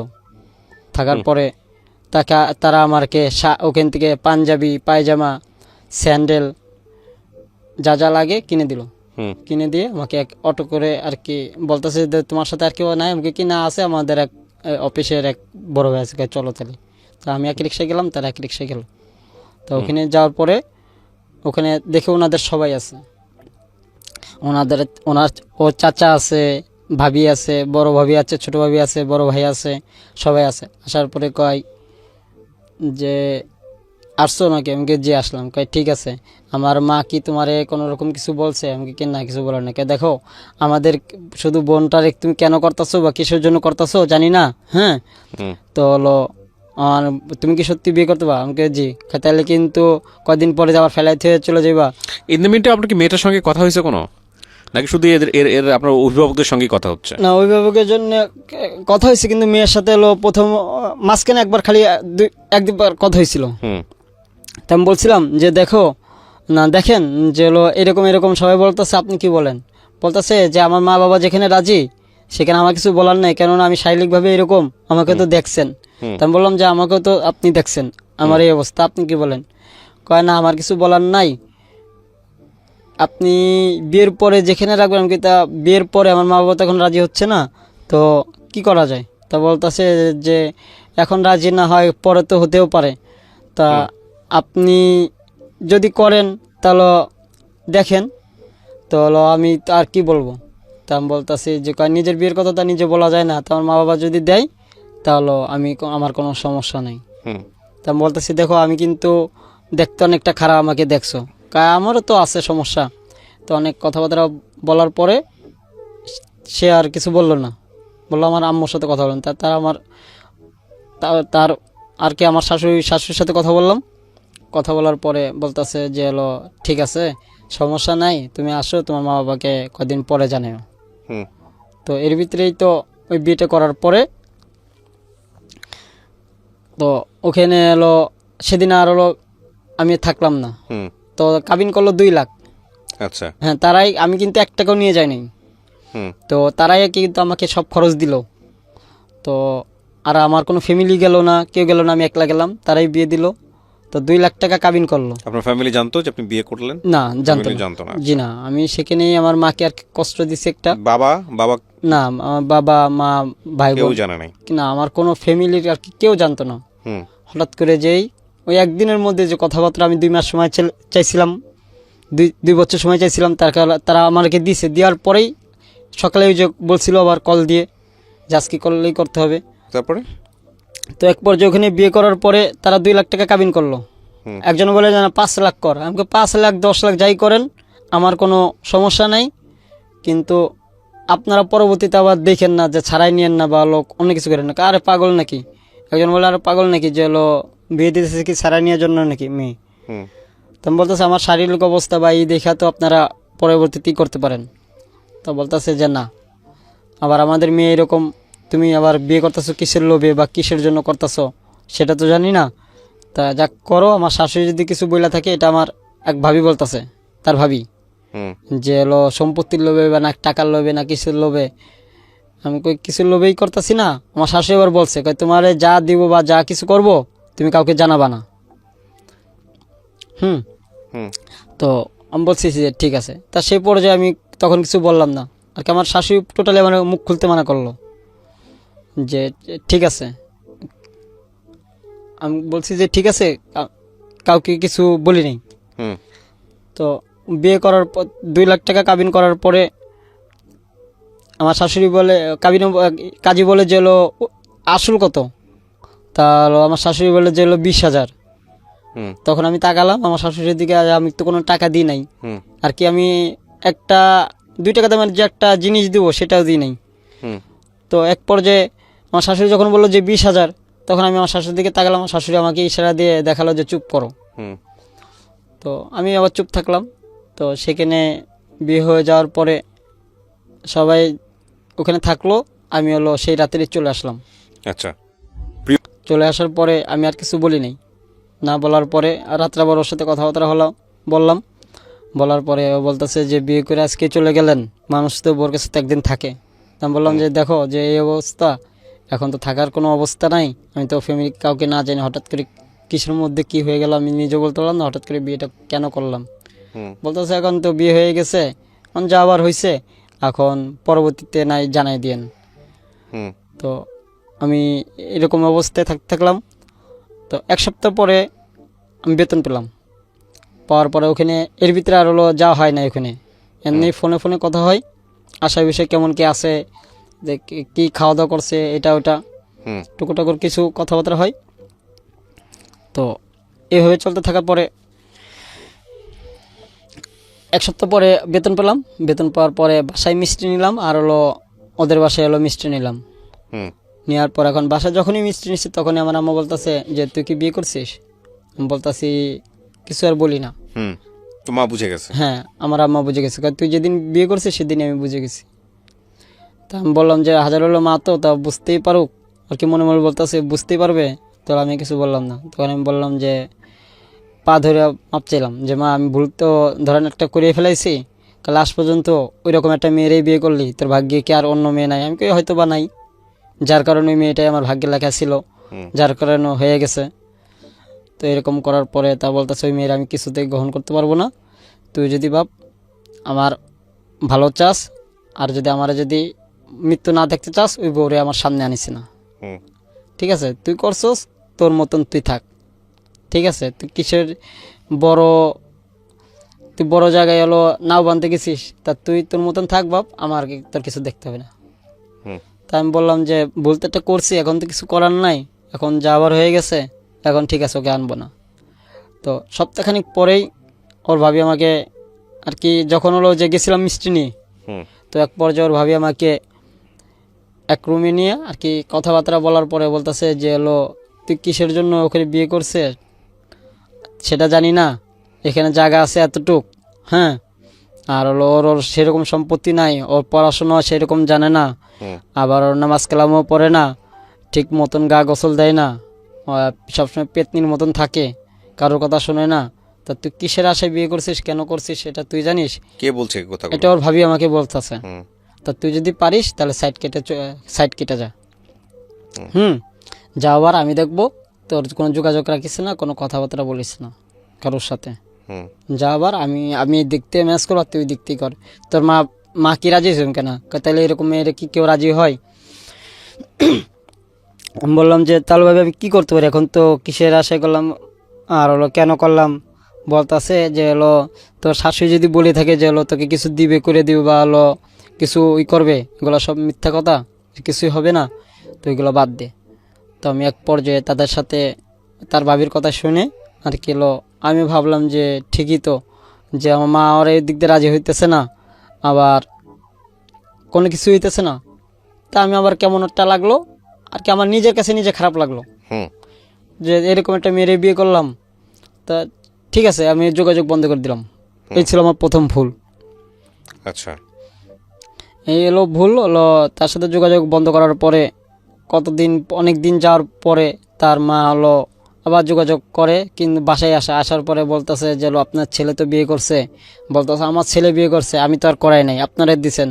থাকার পরে তারা আমাকে ওখান থেকে পাঞ্জাবি, পায়জামা, স্যান্ডেল যা যা লাগে কিনে দিল। হুম কিনে দিয়ে আমাকে এক অটো করে আর কি বলতেছে যে তোমার সাথে আর কেউ নাই। আমাকে কি না আছে, আমাদের এক অফিসের এক বড় ভাই আছে, চলো তাহলে। তো আমি এক রিক্সায় গেলাম, তারা এক রিক্সায় গেল। তো ওখানে যাওয়ার পরে ওখানে দেখে ওনাদের সবাই আছে, ওনাদের ওনার ও চাচা আছে, ভাবি আছে, বড় ভাবি আছে, ছোট ভাবি আছে, বড় ভাই আছে, সবাই আছে। আসার পরে কয় যে আসছো নাকি? আমি জি আসলাম। কয় ঠিক আছে, আমার মা কি তোমারে কোনো রকম কিছু বলছে? আমি কি না, কিছু বলার না। কে দেখো আমাদের শুধু বোনটারে তুমি কেন করতেছো বা কিসের জন্য করতেছো জানি না, হ্যাঁ। হুম। তো হলো আর তুমি কি সত্যি বিয়ে করতে পারো? আমাকে জি। কয় তাহলে কিন্তু কদিন পরে আবার ফেলাইতে হয়ে চলে যাইবা। ইন দ্য মিনটা আপনার কি মেয়েটার সঙ্গে কথা হয়েছে কোনো, নাকি শুধু এদের এর এর আপনার অভিভাবকদের সঙ্গে কথা হচ্ছে? না, অভিভাবকের জন্য কথা হয়েছে, কিন্তু মেয়ের সাথে হলো প্রথম মাঝখানে একবার খালি একবার কথা হয়েছিল। হুম। তা আমি বলছিলাম যে দেখো না, দেখেন যে হলো এরকম এরকম সবাই বলতেছে, আপনি কি বলেন? বলতেছে যে আমার মা বাবা যেখানে রাজি সেখানে আমার কিছু বলার নেই, কেননা আমি শারীরিকভাবে এরকম, আমাকে তো দেখছেন। তা আমি বললাম যে আমাকেও তো আপনি দেখছেন আমার এই অবস্থা, আপনি কি বলেন? কয় না, আমার কিছু বলার নাই, আপনি বিয়ের পরে যেখানে রাখবেন। আমি কি তা বিয়ের পরে আমার মা বাবা তো এখন রাজি হচ্ছে না, তো কি করা যায়? তা বলতেছে যে এখন রাজি না হয় পরে তো হতেও পারে, তা আপনি যদি করেন তাহলে দেখেন। তো হলো আমি তো আর কি বলবো। তা আমি বলতেছি যে কয় নিজের বিয়ের কথা তো নিজে বলা যায় না, তো আমার মা বাবা যদি দেয় তাহলে আমার কোনো সমস্যা নেই। হুম। তা আমি বলতেছি দেখো আমি কিন্তু দেখতে অনেকটা খারাপ, আমাকে দেখছো, কয় আমারও তো আছে সমস্যা। তো অনেক কথাবার্তা বলার পরে সে আর কিছু বললো না, বললো আমার আম্মুর সাথে কথা বললেন। তার আমার তার আর কি আমার শাশুড়ির সাথে কথা বললাম। কথা বলার পরে বলতেছে যে হলো ঠিক আছে, সমস্যা নাই, তুমি আসো, তোমার মা বাবাকে কদিন পরে জানাও। হুম। তো এর ভিতরেই তো ওই বিয়েটা করার পরে তো ওখানে হলো সেদিন আর হলো আমি থাকলাম না। হুম। তো কাবিন করলো 2 লাখ। আচ্ছা। হ্যাঁ, তারাই, আমি কিন্তু 1 টাকাও নিয়ে যাইনি। হুম। তো তারাই কিন্তু আমাকে সব খরচ দিল। তো আর আমার কোনো ফ্যামিলি গেল না, কেউ গেল না, আমি একলা গেলাম, তারাই বিয়ে দিল। তো 2 লাখ টাকা কাবিন করলো। আপনার ফ্যামিলি জানতো যে আপনি বিয়ে করলেন? না, জানতো ফ্যামিলি না। জানতো না। জি না, আমি সেখানেই আমার মাকে আর কি কষ্ট দিছি একটা। বাবা বাবা না, আমার বাবা মা ভাই কেউ বোন জানে নাই? না, আমার কোনো ফ্যামিলির আর কি কেউ জানতো না। হুম। হঠাৎ করে যেই ওই একদিনের মধ্যে যে কথাবার্তা, আমি 2 মাস সময় চাইছিলাম, 2 বছর সময় চাইছিলাম, তারা আমাকে দিছে। দেওয়ার পরেই সকালে ওই যে বলছিল আবার কল দিয়ে যে আজকে করলেই করতে হবে। তারপরে? তো এক পর্যায়ে ওখানে বিয়ে করার পরে তারা 2 লাখ টাকা কাবিন করলো। হুম। একজন বলে যে না 5 লাখ কর। আমাকে 5 লাখ 10 লাখ যাই করেন আমার কোনো সমস্যা নাই, কিন্তু আপনারা পরবর্তীতে আবার দেখেন না যে ছাড়াই নিয়েন না বা লোক অনেক কিছু করেন না। আরে পাগল নাকি? একজন বলে আরে পাগল নাকি যে হলো বিয়ে দিতেছে কি ছাড়াই নেওয়ার জন্য নাকি মেয়ে? হুম। তো আমি বলতেছে আমার শারীরিক অবস্থা বা এই দেখা তো আপনারা পরবর্তীতে করতে পারেন। তো বলতেছে যে না, আবার আমাদের মেয়ে এরকম, তুমি আবার বিয়ে করতেছো কিসের লোভে বা কিসের জন্য করতেছো সেটা তো জানি না। তা যা করো, আমার শাশুড়ি যদি কিছু বইলা থাকে, এটা আমার এক ভাবি বলতেছে, তার ভাবি, হুম। যে হলো সম্পত্তির লোভে বা না টাকার লোভে না কিসের লোভে। আমি কই কিছুর লোভেই করতেছি না। আমার শাশুড়ি এবার বলছে কই তোমারে যা দিব বা যা কিছু করব তুমি কাউকে জানাবা না। হুম। হুম। তো আমি বলছি যে ঠিক আছে। তা সেই পর্যায়ে আমি তখন কিছু বললাম না আর কি। আমার শাশুড়ি টোটালি আমার মুখ খুলতে মানা করলো যে ঠিক আছে। আমি বলছি যে ঠিক আছে, কাউকে কিছু বলি নাই। হুম। তো বিয়ে করার পর 2 লাখ টাকা কাবিন করার পরে আমার শাশুড়ি বলে কাজী বলে যে হলো আসল কত? তা হলো আমার শাশুড়ি বলে যে হলো 20,000। হুম। তখন আমি তাকালাম আমার শাশুড়ির দিকে, আর আমি তো কোনো টাকা দিই নাই হুম। আর কি। আমি একটা 2 টাকা দামের যে একটা জিনিস দিব সেটাও দিই নাই। হুম। তো এক পর্যায়ে আমার শাশুড়ি যখন বললো যে 20,000, তখন আমি আমার শাশুড়ির দিকে তাকালাম। আমার শাশুড়ি আমাকে ইশারা দিয়ে দেখালো যে চুপ করো। হুম। তো আমি আবার চুপ থাকলাম। তো সেখানে বিয়ে হয়ে যাওয়ার পরে সবাই ওখানে থাকলো, আমি হলো সেই রাত্রে চলে আসলাম। আচ্ছা। চলে আসার পরে আমি আর কিছু বলি নাই। না বলার পরে আর রাত্রে আবার ওর সাথে কথাবার্তা বললাম। বলার পরে ও বলতেছে যে বিয়ে করে আজকে চলে গেলেন, মানুষ তো বোর কাছে তো একদিন থাকে। আমি বললাম যে দেখো যে এই অবস্থা, এখন তো থাকার কোনো অবস্থা নাই। আমি তো ফ্যামিলি কাউকে না জানি, হঠাৎ করে কিসের মধ্যে কি হয়ে গেল আমি নিজে বলতে পারলাম না, হঠাৎ করে বিয়েটা কেন করলাম। হুম। বলতেছে এখন তো বিয়ে হয়ে গেছে, এখন যা আবার হয়েছে এখন পরবর্তীতে নাই জানাই দিয়েন। হুম। তো আমি এরকম অবস্থায় থাকলাম। তো 1 সপ্তাহ পরে আমি বেতন পেলাম। পাওয়ার পরে ওখানে এর ভিতরে আর হলো যাওয়া হয় না ওখানে। এমনি ফোনে ফোনে কথা হয়, আশা বিষয়ে কেমন কি আছে, যে কি খাওয়া দাওয়া করছে, এটা ওটা হুম টুকুটাকুর কিছু কথাবার্তা হয়। তো এইভাবে চলতে থাকার পরে 1 সপ্তাহ পরে বেতন পেলাম। বেতন পাওয়ার পরে বাসায় মিষ্টি নিলাম, আর হলো ওদের বাসায় হলো মিষ্টি নিলাম। হুম নেওয়ার পর এখন বাসায় যখনই মিষ্টি নিচ্ছি তখনই আমার আম্মা বলতেছে যে তুই কি বিয়ে করছিস? আমি বলতাছি কিছু আর বলি না। হুম তো মা বুঝে গেছে। হ্যাঁ, আমার আম্মা বুঝে গেছে, কারণ তুই যেদিন বিয়ে করছিস সেদিনই আমি বুঝে গেছি। তা আমি বললাম যে হাজার হলো মা, তো তা বুঝতেই পারুক, আর কি মনে মনে বলতেছে বুঝতেই পারবে। তো আমি কিছু বললাম না। তখন আমি বললাম যে পা ধরে মাপ চাইলাম যে মা, আমি ভুল তো ধরেন একটা করে ফেলাইছি, কাল লাস্ট পর্যন্ত ওই রকম একটা মেয়েরই বিয়ে করলি, তোর ভাগ্যে কি আর অন্য মেয়ে নাই? আমি কই হয়তো বা নাই, যার কারণে ওই মেয়েটাই আমার ভাগ্যে লেখা ছিল, হুম যার কারণে হয়ে গেছে। তো এরকম করার পরে তা বলতেছে ওই মেয়ের আমি কিছুতেই গ্রহণ করতে পারবো না। তুই যদি বাপ আমার ভালো চাস, আর যদি আমার যদি মৃত্যু না দেখতে চাস, ওই বউরে আমার সামনে আনিস না। হুম ঠিক আছে, তুই করছস, তোর মতন তুই থাক। ঠিক আছে, তুই কিসের বড়, তুই বড় জায়গায় হলো নাও বানতে গেছিস, তা তুই তোর মতন থাক বাপ, আমার তোর কিছু দেখতে হবে না। হুম তা আমি বললাম যে বলতে একটা করছি, এখন তো কিছু করার নাই, এখন যাওয়ার হয়ে গেছে, এখন ঠিক আছে ওকে আনবো না। তো সপ্তাহখানিক পরেই ওর ভাবি আমাকে আর কি, যখন হলো যে গেছিলাম মিষ্টি নিয়ে, হুম তো এক পর্যায়ে ওর ভাবি আমাকে এক রুমে নিয়ে আর কি কথাবার্তা বলার পরে বলতেছে যে হলো তুই কিসের জন্য ওকে বিয়ে করছিস সেটা জানি না, এখানে জায়গা আছে এতটুক, হ্যাঁ, আর হলো ওর ওর সেরকম সম্পত্তি নাই, ওর পড়াশোনা সেরকম জানে না, হুম আবার ওর নামাজ কালামও পড়ে না, ঠিক মতন গা গোসল দেয় না, ও সবসময় পেতনির মতন থাকে, কারোর কথা শোনে না। তা তুই কিসের আশায় বিয়ে করছিস, কেন করছিস সেটা তুই জানিস? কে বলছে এই কথাগুলো? এটা ওর ভাবি আমাকে বলতেছে। হুম তা তুই যদি পারিস তাহলে সাইড কেটে যা। যাওয়ার আমি দেখবো, তোর কোনো যোগাযোগ রাখিস না, কোনো কথাবার্তা বলিস না কারোর সাথে। হুম যাওয়ার আমি আমি দেখতে ম্যাচ করবো, তুই দেখতেই কর। তোর মা কি রাজি হয়েছেন কেন? তাহলে এরকম মেয়ের কি কেউ রাজি হয়? আমি বললাম যে তাহলে ভাবে আমি কী করতে পারি, এখন তো কিসের আশায় করলাম, আর হলো কেন করলাম? বলতাছে যে হলো তোর শাশুড়ি যদি বলে থাকে যে হলো তোকে কিছু দিবে, করে দিবে, বা হলো কিছু করবে, এগুলো সব মিথ্যা কথা, কিছুই হবে না, তো এগুলো বাদ দে। তো আমি এক পর্যায়ে তাদের সাথে তার ভাবির কথা শুনে আর কি হলো, আমি ভাবলাম যে ঠিকই তো, যে আমার মা ওর এই দিক দিয়ে রাজি হইতেছে না, আবার কোনো কিছু হইতেছে না। তা আমি আবার কেমন একটা লাগলো আর কি, আমার নিজের কাছে নিজে খারাপ লাগলো হুম যে এরকম একটা মেয়েরে বিয়ে করলাম। তা ঠিক আছে, আমি যোগাযোগ বন্ধ করে দিলাম। এই ছিল আমার প্রথম ভুল। আচ্ছা এই হলো ভুল হলো, তার সাথে যোগাযোগ বন্ধ করার পরে কতদিন, অনেক দিন যাওয়ার পরে তার মা হলো আবার যোগাযোগ করে, কিন্তু বাসায় আসার পরে বলতেছে যে হলো আপনার ছেলে তো বিয়ে করছে। বলতেছে আমার ছেলে বিয়ে করছে, আমি তো আর করাই নাই, আপনারাই দিছেন।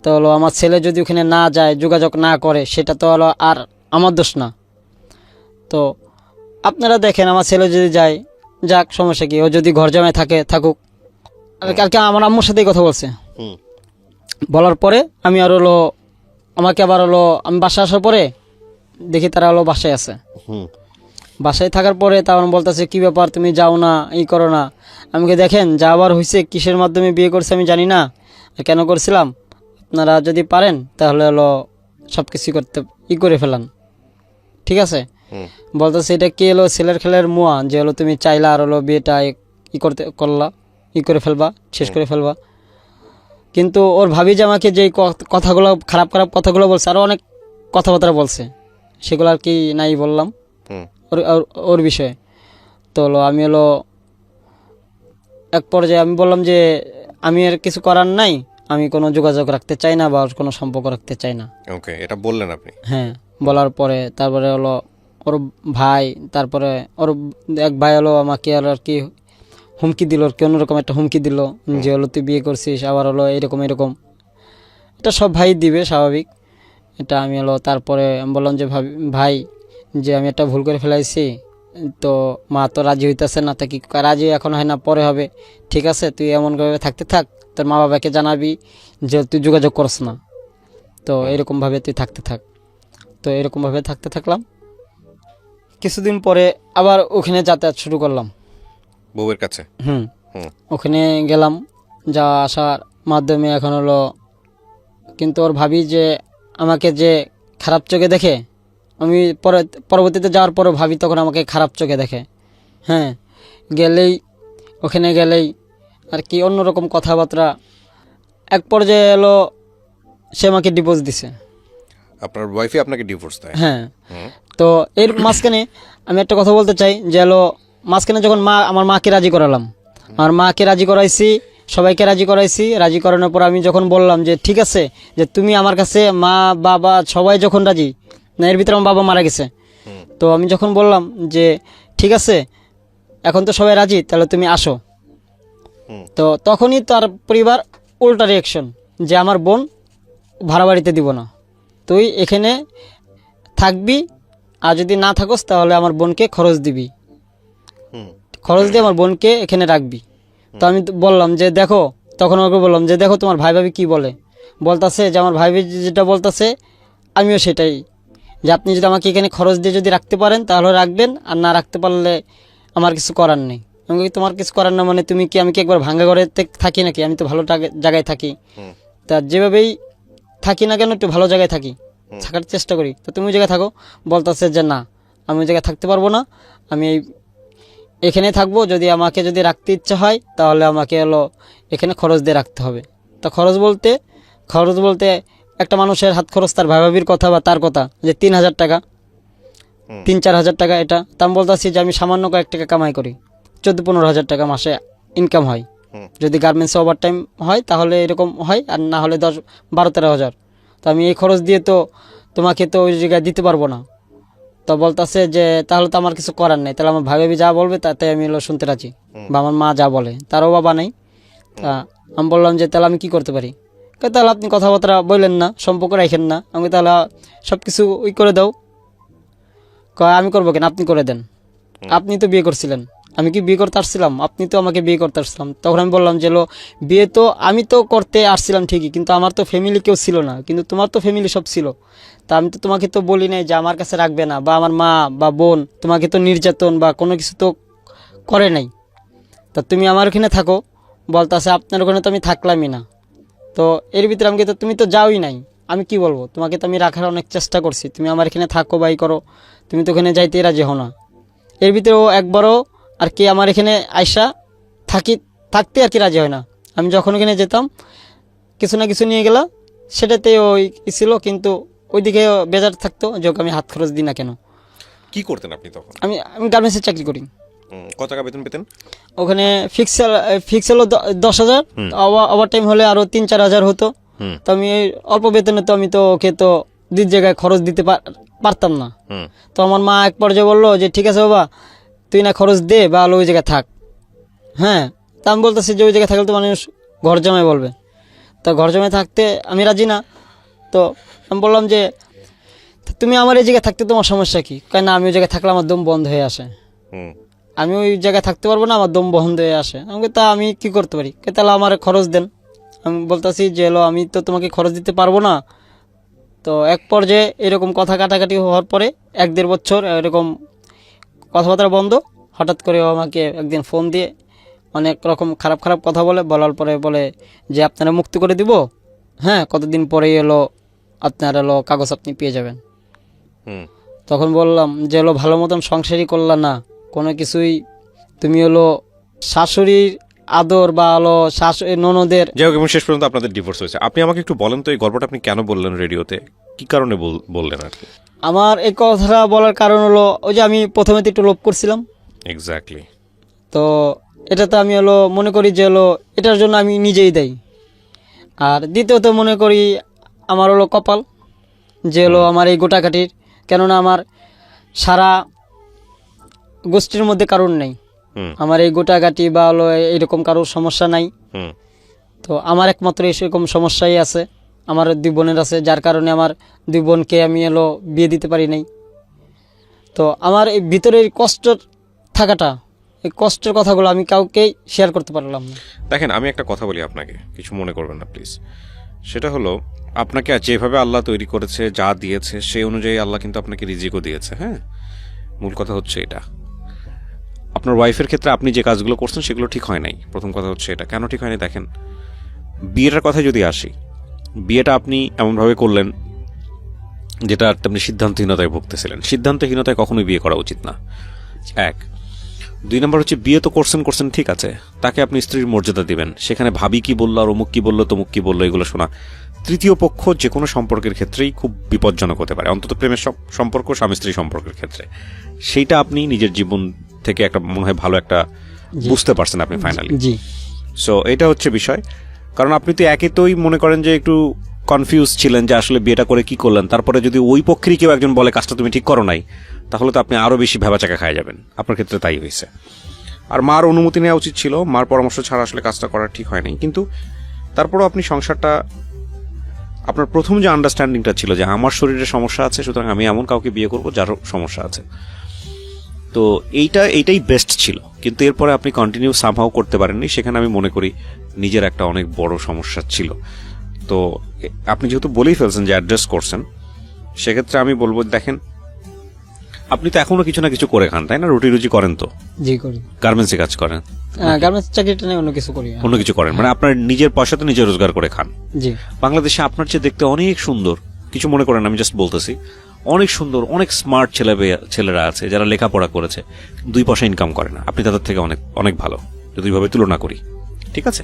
তো হলো আমার ছেলে যদি ওখানে না যায়, যোগাযোগ না করে, সেটা তো হলো আর আমার দোষ না। তো আপনারা দেখেন আমার ছেলে যদি যায়, যাক, সমস্যা কি, ও যদি ঘর জামায় থাকে থাকুক। কালকে আমার আম্মুর সাথেই কথা বলছে। হুম বলার পরে আমি আর হলো আমাকে আবার হলো, আমি বাসায় আসার পরে দেখি তারা হলো বাসায় আছে। হুম বাসায় থাকার পরে তার বলতেছে কি ব্যাপার, তুমি যাও না, করো না। আমাকে দেখেন যা আবার হয়েছে, কিসের মাধ্যমে বিয়ে করছে আমি জানি না, আর কেন করছিলাম, আপনারা যদি পারেন তাহলে হলো সব কিছু করতে করে ফেলান, ঠিক আছে? হুম বলতেছে এটা কি হলো ছেলের খেলের মুয়া, যে হলো তুমি চাইলা আর হলো বিয়েটা করলা, করে ফেলবা, শেষ করে ফেলবা। কিন্তু ওর ভাবি যে আমাকে যেই কথাগুলো, খারাপ খারাপ কথাগুলো বলছে, আরও অনেক কথাবার্তা বলছে, সেগুলো আর কি নাই বললাম হুম ওর বিষয়ে। তো হলো আমি হলো এক পর্যায়ে আমি বললাম যে আমি আর কিছু করার নাই, আমি কোনো যোগাযোগ রাখতে চাই না বা কোনো সম্পর্ক রাখতে চাই না। ওকে, এটা বললেন আপনি? হ্যাঁ, বলার পরে তারপরে হলো ওর ভাই, তারপরে ওর এক ভাই হলো আমাকে আর কি হুমকি দিল, আর কি অন্যরকম একটা হুমকি দিল যে হলো তুই বিয়ে করছিস, আবার হলো এরকম এরকম। এটা সব ভাই দিবে, স্বাভাবিক। এটা আমি হলো তারপরে আমি বললাম যে ভাই, যে আমি একটা ভুল করে ফেলাইছি, তো মা তো রাজি হইতেছে না, তা কি রাজি এখন হয় না, পরে হবে। ঠিক আছে, তুই এমনভাবে থাকতে থাক, তোর মা বাবাকে জানাবি যে তুই যোগাযোগ করস না, তো এরকমভাবে তুই থাকতে থাক। তো এরকমভাবে থাকতে থাকলাম। কিছুদিন পরে আবার ওখানে যাতায়াত শুরু করলাম। বউয়ের কাছে? হুম হুম ওখানে গেলাম, যাওয়া আসার মাধ্যমে এখন হলো, কিন্তু ওর ভাবি যে আমাকে যে খারাপ চোখে দেখে, আমি পরবর্তীতে যাওয়ার পরও ভাবি তখন আমাকে খারাপ চোখে দেখে। হ্যাঁ, গেলেই ওখানে গেলেই আর কি অন্যরকম কথাবার্তা। এক পর্যায়ে এলো সে আমাকে ডিভোর্স দিছে। আপনার ওয়াইফে আপনাকে ডিভোর্স দেয়? হ্যাঁ, হুম, তো এর মাঝখানে আমি একটা কথা বলতে চাই যে হলো, মাঝখানে যখন আমার মাকে রাজি করালাম, আমার মাকে রাজি করাইছি, সবাইকে রাজি করাইছি, রাজি করানোর পর আমি যখন বললাম যে ঠিক আছে, যে তুমি আমার কাছে, মা বাবা সবাই যখন রাজি, না এর ভিতরে আমার বাবা মারা গেছে, তো আমি যখন বললাম যে ঠিক আছে এখন তো সবাই রাজি, তাহলে তুমি আসো, তো তখনই তার পরিবার উল্টা রিয়াকশন যে আমার বোন ভাড়া বাড়িতে দিব না, তুই এখানে থাকবি, আর যদি না থাকোস তাহলে আমার বোনকে খরচ দিবি, খরচ দিয়ে আমার বোনকে এখানে রাখবি। তো আমি তো বললাম যে দেখো, তখন ওকে বললাম যে দেখো তোমার ভাই ভাবি কী বলতাছে যে আমার ভাই ভাবি যেটা বলতাছে আমিও সেটাই, যে আপনি যদি আমাকে এখানে খরচ দিয়ে যদি রাখতে পারেন তাহলে রাখবেন, আর না রাখতে পারলে আমার কিছু করার নেই। আমি বলি, তোমার কিছু করার না মানে তুমি কি, আমি কি একবার ভাঙ্গা ঘরে থাকি নাকি, আমি তো ভালো জায়গায় থাকি, তা যেভাবেই থাকি না কেন একটু ভালো জায়গায় থাকি, থাকার চেষ্টা করি, তো তুমি ওই জায়গায় থাকো। বলতেছে যে না, আমি ওই জায়গায় থাকতে পারবো না, আমি এখানে থাকবো, যদি আমাকে যদি রাখতে ইচ্ছা হয় তাহলে আমাকে হলো এখানে খরচ দিয়ে রাখতে হবে। তা খরচ বলতে একটা মানুষের হাত খরচ, তার ভাই ভাবির কথা বা তার কথা যে 3,000 টাকা, 3-4 হাজার টাকা, এটা তা আমি বলতেছি যে আমি সামান্য কয়েক টাকা কামাই করি, 14-15 হাজার টাকা মাসে ইনকাম হয়, যদি গার্মেন্টসে ওভার টাইম হয় তাহলে এরকম হয়, আর না হলে 10-12-13 হাজার। তো আমি এই খরচ দিয়ে তো তোমাকে তো ওই জায়গায় দিতে পারবো না। তো বলতেছে যে তাহলে তো আমার কিছু করার নেই, তাহলে আমার ভাই ভাবি যা বলবে তাতে আমি হলো শুনতে রাজি, বা আমার মা যা বলে, তারও বাবা নেই। তা আমি বললাম যে তাহলে আমি কি করতে পারি, তাহলে আপনি কথাবার্তা বললেন না, সম্পর্ক রাখেন না, আমি তাহলে সব কিছু ওই করে দাও। আমি করবো কেন, আপনি করে দেন, আপনি তো বিয়ে করছিলেন, আমি কি বিয়ে করতে আসছিলাম, আপনি তো আমাকে বিয়ে করতে আসছিলাম। তখন আমি বললাম যে বিয়ে তো আমি তো করতে আসছিলাম ঠিকই, কিন্তু আমার তো ফ্যামিলি কেউ ছিল না, কিন্তু তোমার তো ফ্যামিলি সব ছিল, তা আমি তো তোমাকে তো বলি নাই যে আমার কাছে রাখবে না, বা আমার মা বা বোন তোমাকে তো নির্যাতন বা কোনো কিছু তো করে নাই, তা তুমি আমার ওখানে থাকো। বলতেছে আপনার ওখানে তো আমি থাকলামই না, তো এর ভিতরে আমাকে তো তুমি তো যাওই নাই, আমি কি বলবো, তোমাকে তো আমি রাখার অনেক চেষ্টা করছি, তুমি আমার এখানে থাকো বাই করো, তুমি তো ওখানে যাইতে রাজি হও না। এর ভিতরে ও একবারও আর কি আমার এখানে আয়সা থাকতে আর কি রাজি হয় না। আমি যখন ওখানে যেতাম কিছু না কিছু নিয়ে গেলাম, সেটাতে ওই ছিল, কিন্তু ওইদিকে বেজার থাকতো যে ওকে আমি হাত খরচ দিই না কেন। কি করতেন আপনি তখন? আমি গার্মেন্টসের চাকরি করি। কত টাকা বেতন পেতেন ওখানে ফিক্স হলো 10,000, ওভার টাইম হলে আরো 3-4 হাজার হতো। তো আমি এই অল্প বেতনে তো আমি তো ওকে তো 2 জায়গায় খরচ দিতে পারতাম না। তো আমার মা এক পর্যায়ে বললো যে ঠিক আছে বাবা, তুই না খরচ দে বা ওই জায়গায় থাক। হ্যাঁ, তা আমি বলতেছি যে ওই জায়গায় থাকলে তো মানুষ ঘর জমায় বলবে, তো ঘর জমায় থাকতে আমি রাজি না। তো আমি বললাম যে তুমি আমার এই জায়গায় থাকতে তোমার সমস্যা কি, কেন আমি ওই জায়গায় থাকলে আমার দম বন্ধ হয়ে আসে, আমি ওই জায়গায় থাকতে পারবো না, আমার দম বন্ধ হয়ে আসে। আমাকে তা আমি কি করতে পারি, তাহলে আমার খরচ দেন। আমি বলতেছি যে আমি তো তোমাকে খরচ দিতে পারবো না। তো এক পর্যায়ে এরকম কথা কাটাকাটি হওয়ার পরে 1-1.5 বছর এরকম কথাবার্তা বন্ধ। হঠাৎ করে ও আমাকে একদিন ফোন দিয়ে অনেক রকম খারাপ খারাপ কথা বলার পরে বলে যে আপনারা মুক্তি করে দিব, হ্যাঁ কতদিন পরেই আপনার কাগজ আপনি পেয়ে যাবেন। তখন বললাম যে ভালো মতন সংসারই করলা না, কোনো কিছুই, তুমি শাশুড়ির আদর বা ননদের। যাই হোক, এবং শেষ পর্যন্ত আপনাদের ডিভোর্স হয়েছে। আপনি আমাকে একটু বলেন তো এই গল্পটা আপনি কেন বললেন রেডিওতে, কি কারণে বললেন আর কি? আমার এই কথাটা বলার কারণ হলো ওই যে আমি প্রথমে তো একটু লোভ করছিলাম। এক্স্যাক্টলি। তো এটাতে আমি মনে করি যে এটার জন্য আমি নিজেই দায়ী। আর দ্বিতীয়ত মনে করি আমার কপাল, যে আমার এই গোটাকাটির, কেননা আমার সারা গোষ্ঠীর মধ্যে কারণ নেই, আমার এই গোটাকাটি বা এইরকম কারোর সমস্যা নাই। তো আমার একমাত্র এরকম সমস্যাই আছে, আমার 2 বোনের আছে, যার কারণে আমার 2 বোনকে আমি বিয়ে দিতে পারি নাই। তো আমার এই ভিতরের কষ্ট থাকাটা, এই কষ্টের কথাগুলো আমি কাউকেই শেয়ার করতে পারলাম না। দেখেন, আমি একটা কথা বলি আপনাকে, কিছু মনে করবেন না প্লিজ। সেটা হলো, আপনাকে যেভাবে আল্লাহ তৈরি করেছে, যা দিয়েছে সেই অনুযায়ী আল্লাহ কিন্তু আপনাকে রিজিকও দিয়েছে। হ্যাঁ, মূল কথা হচ্ছে এটা। আপনার ওয়াইফের ক্ষেত্রে আপনি যে কাজগুলো করছেন সেগুলো ঠিক হয় নাই। প্রথম কথা হচ্ছে এটা। কেন ঠিক হয়নি দেখেন, বিয়েটার কথায় যদি আসি, বিয়েটা আপনি এমনভাবে করলেন যেটা আপনি সিদ্ধান্তহীনতায় ভুগতেছিলেন। সিদ্ধান্তহীনতায় কখনোই বিয়ে করা উচিত না, এক। 2 নম্বর হচ্ছে বিয়ে তো করছেন ঠিক আছে, তাকে আপনি স্ত্রীর মর্যাদা দিবেন, সেখানে ভাবি কি বললো আর অমুক কি বললো তমুক কি বললো এগুলো শোনা তৃতীয় পক্ষ যে কোনো সম্পর্কের ক্ষেত্রেই খুব বিপজ্জনক হতে পারে, অন্তত প্রেমের সম্পর্ক, স্বামী স্ত্রী সম্পর্কের ক্ষেত্রে। সেইটা আপনি নিজের জীবন থেকে একটা মনে হয় ভালো একটা বুঝতে পারছেন আপনি ফাইনালি। জি। সো এটা হচ্ছে বিষয়, কারণ আপনি তো একে তোই মনে করেন যে একটু কনফিউজ ছিলেন যে আসলে বিয়েটা করে কি করলেন, তারপরে যদি ওই পক্ষেরই কেউ একজন বলে কাজটা তুমি ঠিক করো নাই, তাহলে তো আপনি আরো বেশি ভেবাচাকা খায় যাবেন। আপনার ক্ষেত্রে তাই হয়েছে। আর মার অনুমতি নেওয়া উচিত ছিল, মার পরামর্শ ছাড়া আসলে কাজটা করা ঠিক হয়নি। কিন্তু তারপরও আপনি সংসারটা, আপনার প্রথম যে আন্ডারস্ট্যান্ডিংটা ছিল যে আমার শরীরে সমস্যা আছে, সুতরাং আমি এমন কাউকে বিয়ে করবো যার সমস্যা আছে, তো এইটাই বেস্ট ছিল। কিন্তু এরপরে আপনি কন্টিনিউ সামহাও করতে পারেননি, সেখানে আমি মনে করি নিজের একটা অনেক বড় সমস্যা ছিল। তো আপনি যেহেতু বলেই ফেলছেন যে অ্যাড্রেস করছেন, সেক্ষেত্রে আমি বলবো দেখেন, আপনি তো এখনো কিছু না কিছু করে খান, তাই না? রুটি রুজি করেন তো? জি করি। গার্মেন্টসে কাজ করেন? গার্মেন্টস চাকরিটা নেই, অন্য কিছু করি। অন্য কিছু করেন, মানে আপনার নিজের পয়সা তো নিজে রোজগার করে খান। জি। বাংলাদেশে আপনার চেয়ে দেখতে অনেক সুন্দর, কিছু মনে করেন, আমি জাস্ট বলতেছি, অনেক সুন্দর অনেক স্মার্ট ছেলেরা আছে যারা লেখাপড়া করেছে, 2 পয়সা ইনকাম করে না। আপনি তাদের থেকে অনেক অনেক ভালো যদি ওইভাবে তুলনা করি, ঠিক আছে?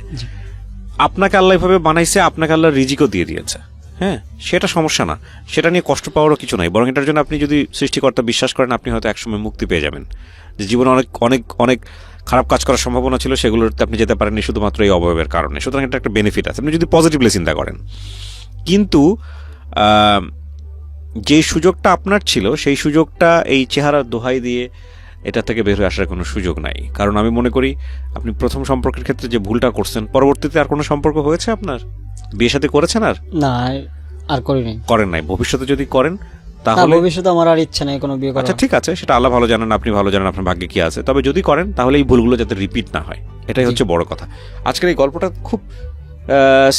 আপনাকে আল্লাহ এভাবে বানাইছে, আপনাকে আল্লাহ রিজিকও দিয়ে দিয়েছে, হ্যাঁ, সেটা সমস্যা না, সেটা নিয়ে কষ্ট পাওয়ারও কিছু নাই। বরং এটার জন্য আপনি যদি সৃষ্টিকর্তা বিশ্বাস করেন, আপনি হয়তো একসময় মুক্তি পেয়ে যাবেন। যে জীবনে অনেক অনেক অনেক খারাপ কাজ করার সম্ভাবনা ছিল, সেগুলোতে আপনি যেতে পারেননি শুধুমাত্র এই অবয়বের কারণে। সুতরাং এটা একটা বেনিফিট আছে আপনি যদি পজিটিভলি চিন্তা করেন। কিন্তু যে সুযোগটা আপনার ছিল, সেই সুযোগটা এই চেহারার দোহাই দিয়ে এটা থেকে বের হয়ে আসার কোনো সুযোগ নাই। কারণ আমি মনে করি আপনি প্রথম সম্পর্কের ক্ষেত্রে যে ভুলটা করছেন, পরবর্তীতে আর কোনো সম্পর্ক হয়েছে আপনার? বিয়ে সাথে করেছেন? আর না, আর করিনি। করেন নাই। ভবিষ্যতে যদি করেন তাহলে? ভবিষ্যতে আমার আর ইচ্ছা নেই কোনো বিয়ে করার। আচ্ছা ঠিক আছে, সেটা আল্লাহ ভালো জানেন, আপনি ভালো জানেন আপনার ভাগ্যে কি আছে। তবে যদি করেন তাহলে এই ভুলগুলো যাতে রিপিট না হয়, এটাই হচ্ছে বড় কথা। আজকের এই গল্পটা খুব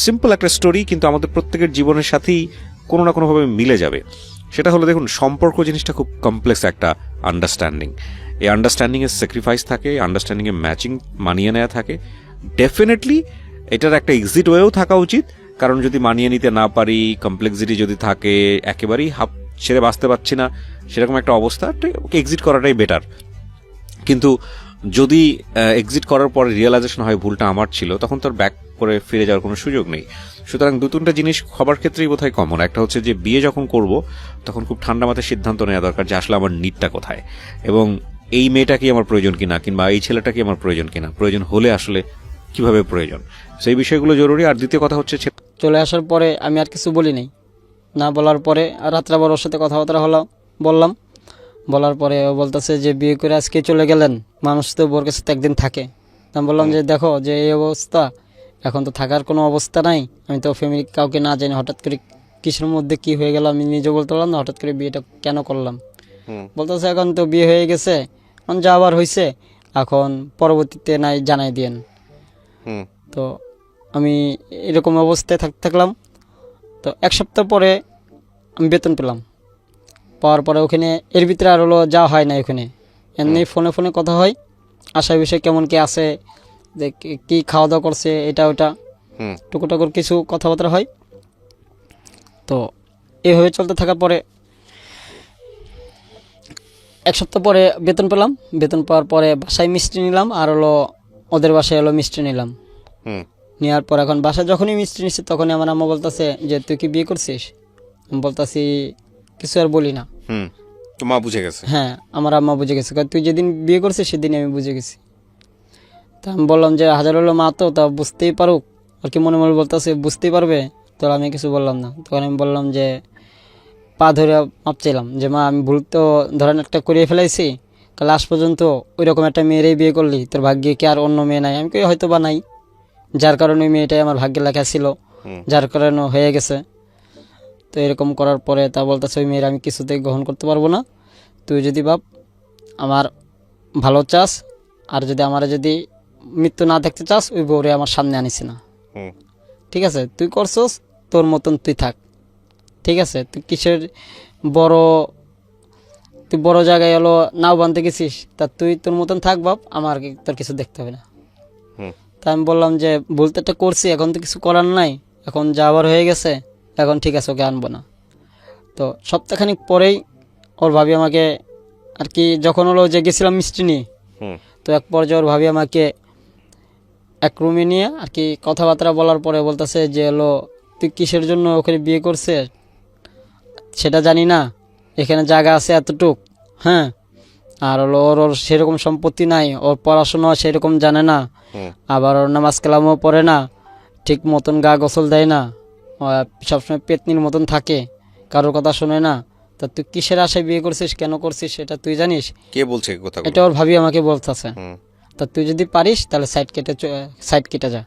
সিম্পল একটা স্টোরি, কিন্তু আমাদের প্রত্যেকের জীবনের সাথেই কোনো না কোনোভাবে মিলে যাবে। সেটা হলো, দেখুন, সম্পর্ক জিনিসটা খুব কমপ্লেক্স একটা আন্ডারস্ট্যান্ডিং। এই আন্ডারস্ট্যান্ডিংয়ে স্যাক্রিফাইস থাকে, আন্ডারস্ট্যান্ডিংয়ে ম্যাচিং মানিয়ে নেওয়া থাকে। ডেফিনেটলি এটার একটা এক্সিট ওয়েও থাকা উচিত, কারণ যদি মানিয়ে নিতে না পারি, কমপ্লেক্সিটি যদি থাকে, একেবারেই হাফ ছেড়ে বাঁচতে পারছি না, সেরকম একটা অবস্থা, ওকে এক্সিট করাটাই বেটার। কিন্তু যদি এক্সিট করার পরে রিয়েলাইজেশন হয় ভুলটা আমার ছিল, তখন তো আর ব্যাক করে ফিরে যাওয়ার কোনো সুযোগ নেই। সুতরাং 2-3টা জিনিস সবার ক্ষেত্রেই বোধহয় কমন। একটা হচ্ছে যে বিয়ে যখন করব তখন খুব ঠান্ডা মাথায় সিদ্ধান্ত নেওয়া দরকার যে আসলে আমার নিডটা কোথায়, এবং এই মেয়েটা কি আমার প্রয়োজন কিনা, কিংবা এই ছেলেটা কি আমার প্রয়োজন কিনা, প্রয়োজন হলে আসলে কিভাবে প্রয়োজন, সেই বিষয়গুলো জরুরি। আর দ্বিতীয় কথা হচ্ছে চলে আসার পরে আমি আর কিছু বলি নাই, না বলার পরে রাত্রে আবার ওর সাথে কথাবার্তা বলার পরে ও বলতেছে যে বিয়ে করে আজকে চলে গেলেন, মানুষ তো বোর কাছে তো একদিন থাকে। আমি বললাম যে দেখো, যে এই অবস্থা, এখন তো থাকার কোনো অবস্থা নাই, আমি তো ফ্যামিলি কাউকে না জানি, হঠাৎ করে কিসের মধ্যে কি হয়ে গেল আমি নিজে বলতে পারলাম না, হঠাৎ করে বিয়েটা কেন করলাম। বলতেছে এখন তো বিয়ে হয়ে গেছে, এখন যা আবার হয়েছে, এখন পরবর্তীতে নাই জানাই দিয়েন। তো আমি এরকম অবস্থায় থাকলাম। তো 1 সপ্তাহ পরে আমি বেতন পেলাম। পাওয়ার পরে ওখানে এর ভিতরে আর হলো যাওয়া হয় না, ওখানে এমনি ফোনে কথা হয়, আশা বিষয় কেমন কি আছে, যে কি খাওয়া দাওয়া করছে, এটা ওটা টুকুটাকুর কিছু কথাবার্তা হয়। তো এভাবে চলতে থাকার পরে 1 সপ্তাহ পরে বেতন পেলাম। বেতন পাওয়ার পরে বাসায় মিষ্টি নিলাম, আর হলো ওদের বাসায় হলো মিষ্টি নিলাম। নেওয়ার পর এখন বাসায় যখনই মিষ্টি নিচ্ছি, তখনই আমার আম্মা বলতেছে যে তুই কি বিয়ে করছিস? আমি বলতেছি কিছু আর বলি না। তো মা বুঝে গেছে? হ্যাঁ, আমার আম্মা বুঝে গেছে, তুই যেদিন বিয়ে করছিস সেদিনই আমি বুঝে গেছি। তা আমি বললাম যে হাজার হলো মা, তো তা বুঝতেই পারুক, আর কি মনে মনে বলতেছে বুঝতেই পারবে, তো আমি কিছু বললাম না। তখন আমি বললাম যে পা ধরে মাপ চাইলাম যে মা, আমি ভুল তো ধরেন একটা করিয়ে ফেলাইছি, লাস্ট পর্যন্ত ওই রকম একটা মেয়েরই বিয়ে করলি, তোর ভাগ্যে কি আর অন্য মেয়ে নাই? আমি কই হয়তো বা নাই, যার কারণে ওই মেয়েটাই আমার ভাগ্যে লেখা ছিল, যার কারণে হয়ে গেছে। তো এরকম করার পরে তা বলতেছে ওই মেয়ের আমি কিছুতেই গ্রহণ করতে পারবো না, তুই যদি বাপ আমার ভালো চাস, আর যদি আমার যদি মৃত্যু না দেখতে চাস, ওই বউরে আমার সামনে আনিস না, ঠিক আছে? তুই করছস, তোর মতন তুই থাক, ঠিক আছে? তুই কিসের তুই বড় জায়গায় হলো নাও বানতে গেছিস, তা তুই তোর মতন থাক বাপ, আমার তোর কিছু দেখতে হবে না। তা আমি বললাম যে ভুল তো একটা করছি, এখন তো কিছু করার নাই, এখন যা আবার হয়ে গেছে, এখন ঠিক আছে ওকে আনবো না। তো সপ্তাহখানিক পরেই ওর ভাবি আমাকে আর কি, যখন হলো যে গেছিলাম মিষ্টি নিয়ে, হুম তো এক পর্যায়ে ওর ভাবি আমাকে এক রুমে নিয়ে আর কি কথাবার্তা বলার পরে বলতেছে যে হলো তুই কিসের জন্য ওখানে বিয়ে করছিস সেটা জানি না, এখানে জায়গা আছে এতটুক, হ্যাঁ, আর হলো ওর ওর সেরকম সম্পত্তি নাই, ওর পড়াশোনা সেরকম জানে না, হুম আবার ওর নামাজ কালামও পড়ে না, ঠিক মতন গা গোসল দেয় না, ও সবসময় পেতনির মতন থাকে, কারোর কথা শোনে না। তা তুই কিসের আশায় বিয়ে করছিস, কেন করছিস সেটা তুই জানিস? কে বলছে এই কথাগুলো? এটা ওর ভাবি আমাকে বলতেছে। হুম তা তুই যদি পারিস তাহলে সাইড কেটে যা,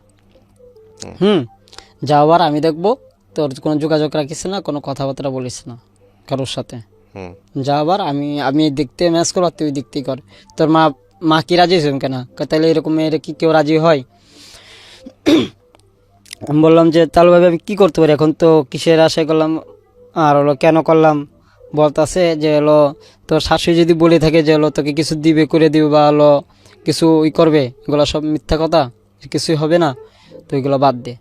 যাওয়ার আমি দেখবো, তোর কোনো যোগাযোগ রাখিস না, কোনো কথাবার্তা বলিস না কারোর সাথে, হুম যা আবার আমি দেখতে ম্যাচ করো, তুই দেখতেই কর। তোর মা কি রাজি হয়েছে কেন? তাহলে এরকম মেয়েরা কি কেউ রাজি হয়? আমি বললাম যে তাহলে ভাবে আমি কী করতে পারি, এখন তো কিসের আশায় করলাম আর হলো কেন করলাম, বলতাছে যে হলো তোর শাশুড়ি যদি বলে থাকে যে হলো তোকে কিছু দিবে করে দিবে বা হলো কিছু করবে, এগুলো সব মিথ্যা কথা, কিছুই হবে না, তো এগুলো বাদ দে।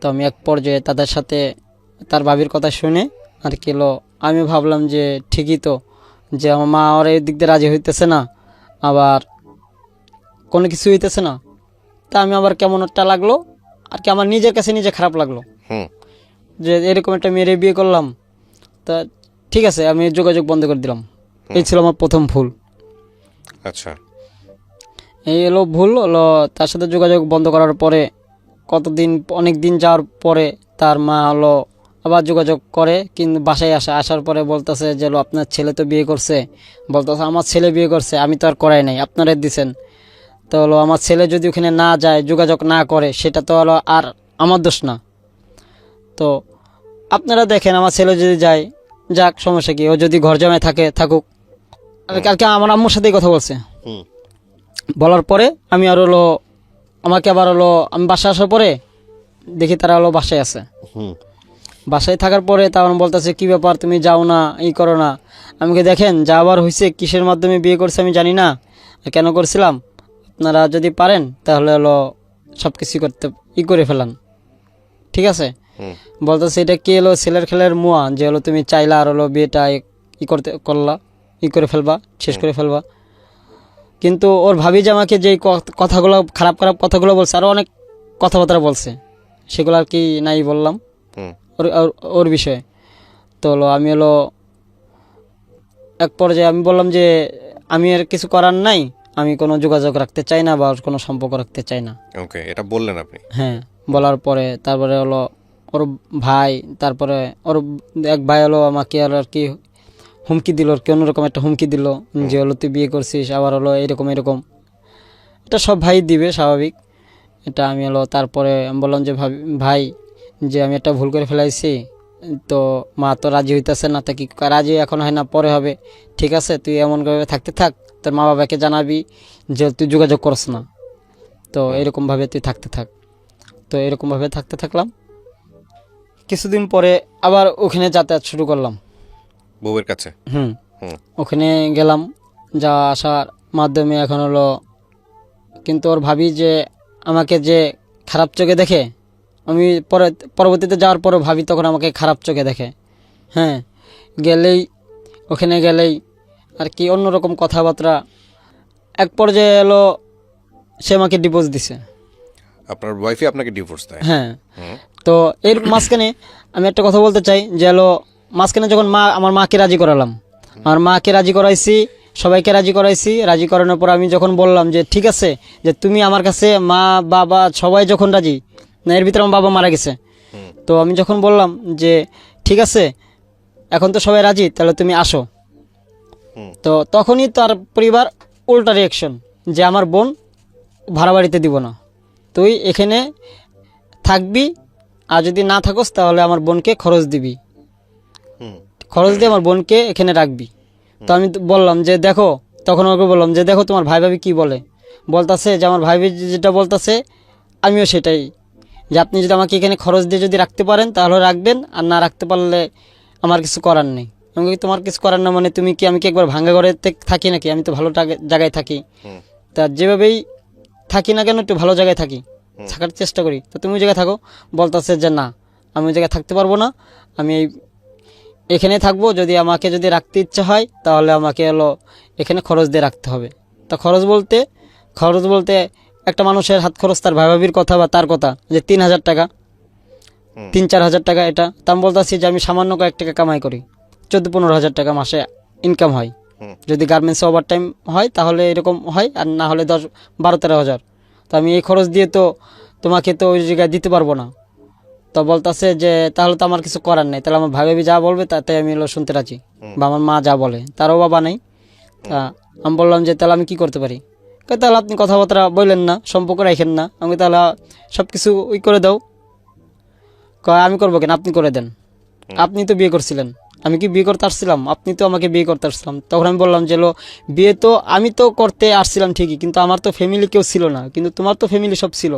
তো আমি এক পর্যায়ে তাদের সাথে তার ভাবির কথা শুনে আর কি হলো আমি ভাবলাম যে ঠিকই তো, যে আমার মা ওর এই দিক দিয়ে রাজি হইতেছে না, আবার কোনো কিছু হইতেছে না, তা আমি আবার কেমন একটা লাগলো আর কি, আমার নিজের কাছে নিজে খারাপ লাগলো হুম যে এরকম একটা মেয়েরে বিয়ে করলাম। তা ঠিক আছে, আমি যোগাযোগ বন্ধ করে দিলাম। এই ছিল আমার প্রথম ভুল। আচ্ছা এই হলো ভুল হলো, তার সাথে যোগাযোগ বন্ধ করার পরে অনেক দিন যাওয়ার পরে তার মা হলো আবার যোগাযোগ করে, কিন্তু বাসায় আসার পরে বলতেছে যে হলো আপনার ছেলে তো বিয়ে করছে, বলতেছে আমার ছেলে বিয়ে করছে, আমি তো আর করাই নাই, আপনারাই দিছেন। তো হলো আমার ছেলে যদি ওখানে না যায়, যোগাযোগ না করে, সেটা তো হলো আর আমার দোষ না। তো আপনারা দেখেন আমার ছেলে যদি যায়, যাক, সমস্যা কি, ও যদি ঘর জামাই থাকুক। আর কালকে আমার আম্মুর সাথেই কথা বলছে, হুম বলার পরে আমি আর হলো আমাকে আবার হলো আমি বাসায় আসার পরে দেখি তারা হলো বাসায় আছে। হুম বাসায় থাকার পরে তখন বলতেছে কি ব্যাপার, তুমি যাও না, এই করো না। আমাকে দেখেন যা আবার হয়েছে, কিসের মাধ্যমে বিয়ে করছে আমি জানি না, আর কেন করছিলাম, আপনারা যদি পারেন তাহলে হলো সব কিছু করে ফেলান, ঠিক আছে? হুম বলতেছে এটা কি হলো ছেলের খেলের মুয়া, যে হলো তুমি চাইলা আর হলো বিয়েটা করলা, করে ফেলবা, শেষ করে ফেলবা। কিন্তু ওর ভাবি যে আমাকে যে কথাগুলো খারাপ খারাপ কথাগুলো বলছে, আরও অনেক কথাবার্তা বলছে, সেগুলো আর কি নাই বললাম হুম ওর বিষয়ে। তো হলো আমি হলো এক পর্যায়ে আমি বললাম যে আমি আর কিছু করার নাই, আমি কোনো যোগাযোগ রাখতে চাই না বা কোনো সম্পর্ক রাখতে চাই না। ওকে, এটা বললেন আপনি? হ্যাঁ, বলার পরে তারপরে হলো ওর ভাই, তারপরে ওর এক ভাই হলো আমাকে আর কি হুমকি দিল, আর কি অন্যরকম একটা হুমকি দিল যে হলো তুই বিয়ে করছিস, আবার হলো এরকম এরকম। এটা সব ভাই দিবে স্বাভাবিক। এটা আমি হলো তারপরে আমি বললাম যে ভাই যে আমি একটা ভুল করে ফেলাইছি, তো মা তো রাজি হইতেছে না, তা কি রাজি এখন হয় না, পরে হবে, ঠিক আছে তুই এমনভাবে থাকতে থাক, তোর মা বাবাকে জানাবি যে তুই যোগাযোগ করছ না, তো এরকমভাবে তুই থাকতে থাক। তো এরকমভাবে থাকতে থাকলাম। কিছুদিন পরে আবার ওখানে যাতায়াত শুরু করলাম, বউয়ের কাছে? হুম ওখানে গেলাম, যাওয়া আসার মাধ্যমে এখন হলো, কিন্তু ওর ভাবি যে আমাকে যে খারাপ চোখে দেখে, আমি পরবর্তীতে যাওয়ার পরে ভাবি তখন আমাকে খারাপ চোখে দেখে। হ্যাঁ, ওখানে গেলেই আর কি অন্যরকম কথাবার্তা। এক পর্যায়ে এলো সে আমাকে ডিভোর্স দিছে। আপনার ওয়াইফই আপনাকে ডিভোর্স দেয়? হ্যাঁ। হুম তো এর মাঝখানে আমি একটা কথা বলতে চাই যে হলো মাঝখানে যখন আমার মাকে রাজি করালাম, আমার মাকে রাজি করাইছি, সবাইকে রাজি করাইছি, রাজি করানোর পর আমি যখন বললাম যে ঠিক আছে, যে তুমি আমার কাছে, মা বাবা সবাই যখন রাজি, না এর ভিতরে আমার বাবা মারা গেছে, তো আমি যখন বললাম যে ঠিক আছে এখন তো সবাই রাজি, তাহলে তুমি আসো, তো তখনই তার পরিবার উল্টা রিয়াকশন যে আমার বোন ভাড়া বাড়িতে দিব না, তুই এখানে থাকবি, আর যদি না থাকোস তাহলে আমার বোনকে খরচ দিবি, খরচ দিয়ে আমার বোনকে এখানে রাখবি। তো আমি বললাম যে দেখো, তখন ওকে বললাম যে দেখো তোমার ভাই ভাবি কী বলতাছে, যে আমার ভাই যেটা বলতাছে আমিও সেটাই, যে আপনি যদি আমাকে এখানে খরচ দিয়ে যদি রাখতে পারেন তাহলে রাখবেন, আর না রাখতে পারলে আমার কিছু করার নেই। আমি তোমার কিছু করার না মানে তুমি কি, আমি কি একবার ভাঙা ঘরে থাকি নাকি? আমি তো ভালো জায়গায় থাকি, তা যেভাবেই থাকি না কেন একটু ভালো জায়গায় থাকি, থাকার চেষ্টা করি, তো তুমি ওই জায়গায় থাকো। বলতেছে যে না, আমি ওই জায়গায় থাকতে পারবো না, আমি এখানে থাকবো, যদি আমাকে যদি রাখতে ইচ্ছা হয় তাহলে আমাকে হলো এখানে খরচ দিয়ে রাখতে হবে। তা খরচ বলতে একটা মানুষের হাত খরচ, তার ভাই ভাবির কথা বা তার কথা যে 3,000 টাকা, 3-4 হাজার টাকা, এটা তা আমি বলতেছি যে আমি সামান্য কয়েক টাকা কামাই করি, 14-15 হাজার টাকা মাসে ইনকাম হয়। যদি গার্মেন্টসে ওভার টাইম হয় তাহলে এরকম হয়, আর না হলে 10-12-13 হাজার। তো আমি এই খরচ দিয়ে তো তোমাকে তো ওই জায়গায় দিতে পারবো না। তো বলতেছে যে তাহলে তো আমার কিছু করার নেই, তাহলে আমার ভাই ভাবি যা বলবে তাতে আমি হলো শুনতে রাজি, বা আমার মা যা বলে, তারও বাবা নেই। তা আমি বললাম যে তাহলে আমি কি করতে পারি? তাহলে আপনি কথাবার্তা বললেন না, সম্পর্ক রাখেন না, আমি তাহলে সব কিছু ওই করে দাও। আমি করবো কেন, আপনি করে দেন, আপনি তো বিয়ে করছিলেন, আমি কি বিয়ে করতে আসছিলাম? আপনি তো আমাকে বিয়ে করতে আসছিলাম। তখন আমি বললাম যে বিয়ে তো আমি তো করতে আসছিলাম ঠিকই, কিন্তু আমার তো ফ্যামিলি কেউ ছিল না, কিন্তু তোমার তো ফ্যামিলি সব ছিল।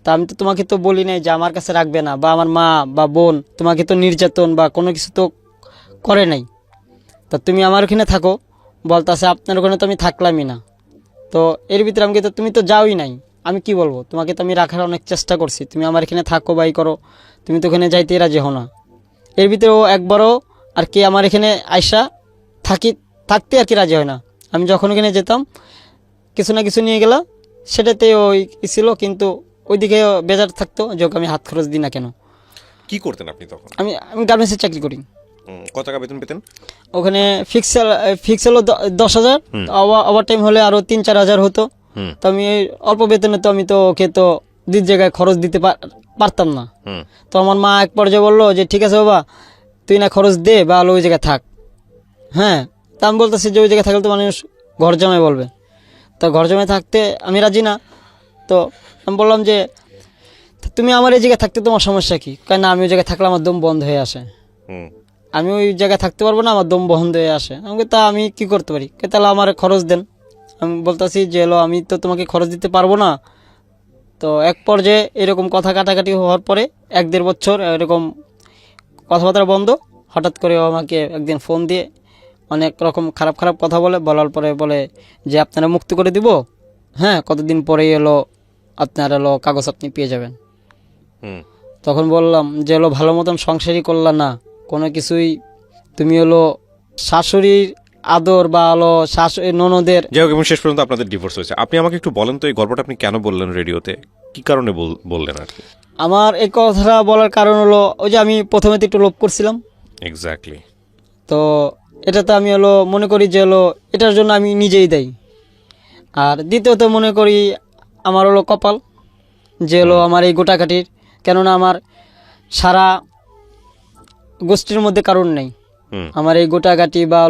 তা আমি তো তোমাকে তো বলি নাই যে আমার কাছে রাখবে না, বা আমার মা বা বোন তোমাকে তো নির্যাতন বা কোনো কিছু তো করে নাই। তা তুমি আমার ওখানে থাকো, বলতেছে আপনার ওখানে তো আমি থাকলামই না। তো এর ভিতরে আমাকে তো তুমি তো যাওই নাই, আমি কি বলবো? তোমাকে তো আমি রাখার অনেক চেষ্টা করছি, তুমি আমার এখানে থাকো বাই করো, তুমি তো ওখানে যাইতে রাজি হও না। এর ভিতরে ও একবারও আর কি আমার এখানে আয়সা থাকতে আর কি রাজি হয় না। আমি যখন ওখানে যেতাম কিছু না কিছু নিয়ে গেলাম, সেটাতে ওই ছিল, কিন্তু ওইদিকে বেজার থাকতো যে ওকে আমি হাত খরচ দিই না কেন। কি করতেন আপনি তখন? আমি গার্মেন্টসের চাকরি করি। কত টাকা বেতন পেতেন ওখানে ফিক্স হলো 10,000, ওভার টাইম হলে আরো 3-4 হাজার হতো। তো আমি এই অল্প বেতনে তো আমি তো ওকে তো দুই জায়গায় খরচ দিতে পারতাম না। তো আমার মা এক পর্যায়ে বললো যে ঠিক আছে বাবা, তুই না খরচ দে, বা ওই জায়গায় থাক। হ্যাঁ, তা আমি বলতেছি যে ওই জায়গায় থাকলে তো মানুষ ঘর জমায় বলবে, তো ঘর জমায় থাকতে আমি রাজি না। তো আমি বললাম যে তুমি আমার এই জায়গায় থাকতে তোমার সমস্যা কি? কেন আমি ওই জায়গায় থাকলে আমার দম বন্ধ হয়ে আসে, আমি ওই জায়গায় থাকতে পারবো না, আমার দম বন্ধ হয়ে আসে। আমাকে তা আমি কি করতে পারি? তাহলে আমার খরচ দেন। আমি বলতেছি যে আমি তো তোমাকে খরচ দিতে পারবো না। তো এক পর্যায়ে এরকম কথা কাটাকাটি হওয়ার পরে 1-1.5 বছর এরকম কথাবার্তা বন্ধ। হঠাৎ করে ও আমাকে একদিন ফোন দিয়ে অনেক রকম খারাপ কথা বলার পরে বলে যে আপনারা মুক্তি করে দিব, হ্যাঁ কতদিন পরেই আপনার কাগজ আপনি পেয়ে যাবেন। তখন বললাম যে ভালো মতন সংসারই করলা না, কোনো কিছুই, তুমি শাশুড়ির আদর বা ননদের। যাই হোক, এবং শেষ পর্যন্ত আপনাদের ডিভোর্স হয়েছে। আপনি আমাকে একটু বলেন তো এই গল্পটা আপনি কেন বললেন রেডিওতে, কি কারণে বললেন আর কি? আমার এই কথাটা বলার কারণ হলো ওই যে আমি প্রথমে তো একটু লোভ করছিলাম। এক্স্যাক্টলি। তো এটাতে আমি মনে করি যে এটার জন্য আমি নিজেই দায়ী। আর দ্বিতীয়ত মনে করি আমার কপাল, যে আমার এই গোটাকাটির, কেননা আমার সারা গোষ্ঠীর মধ্যে কারণ নেই, আমার এই গোটাকাটি বা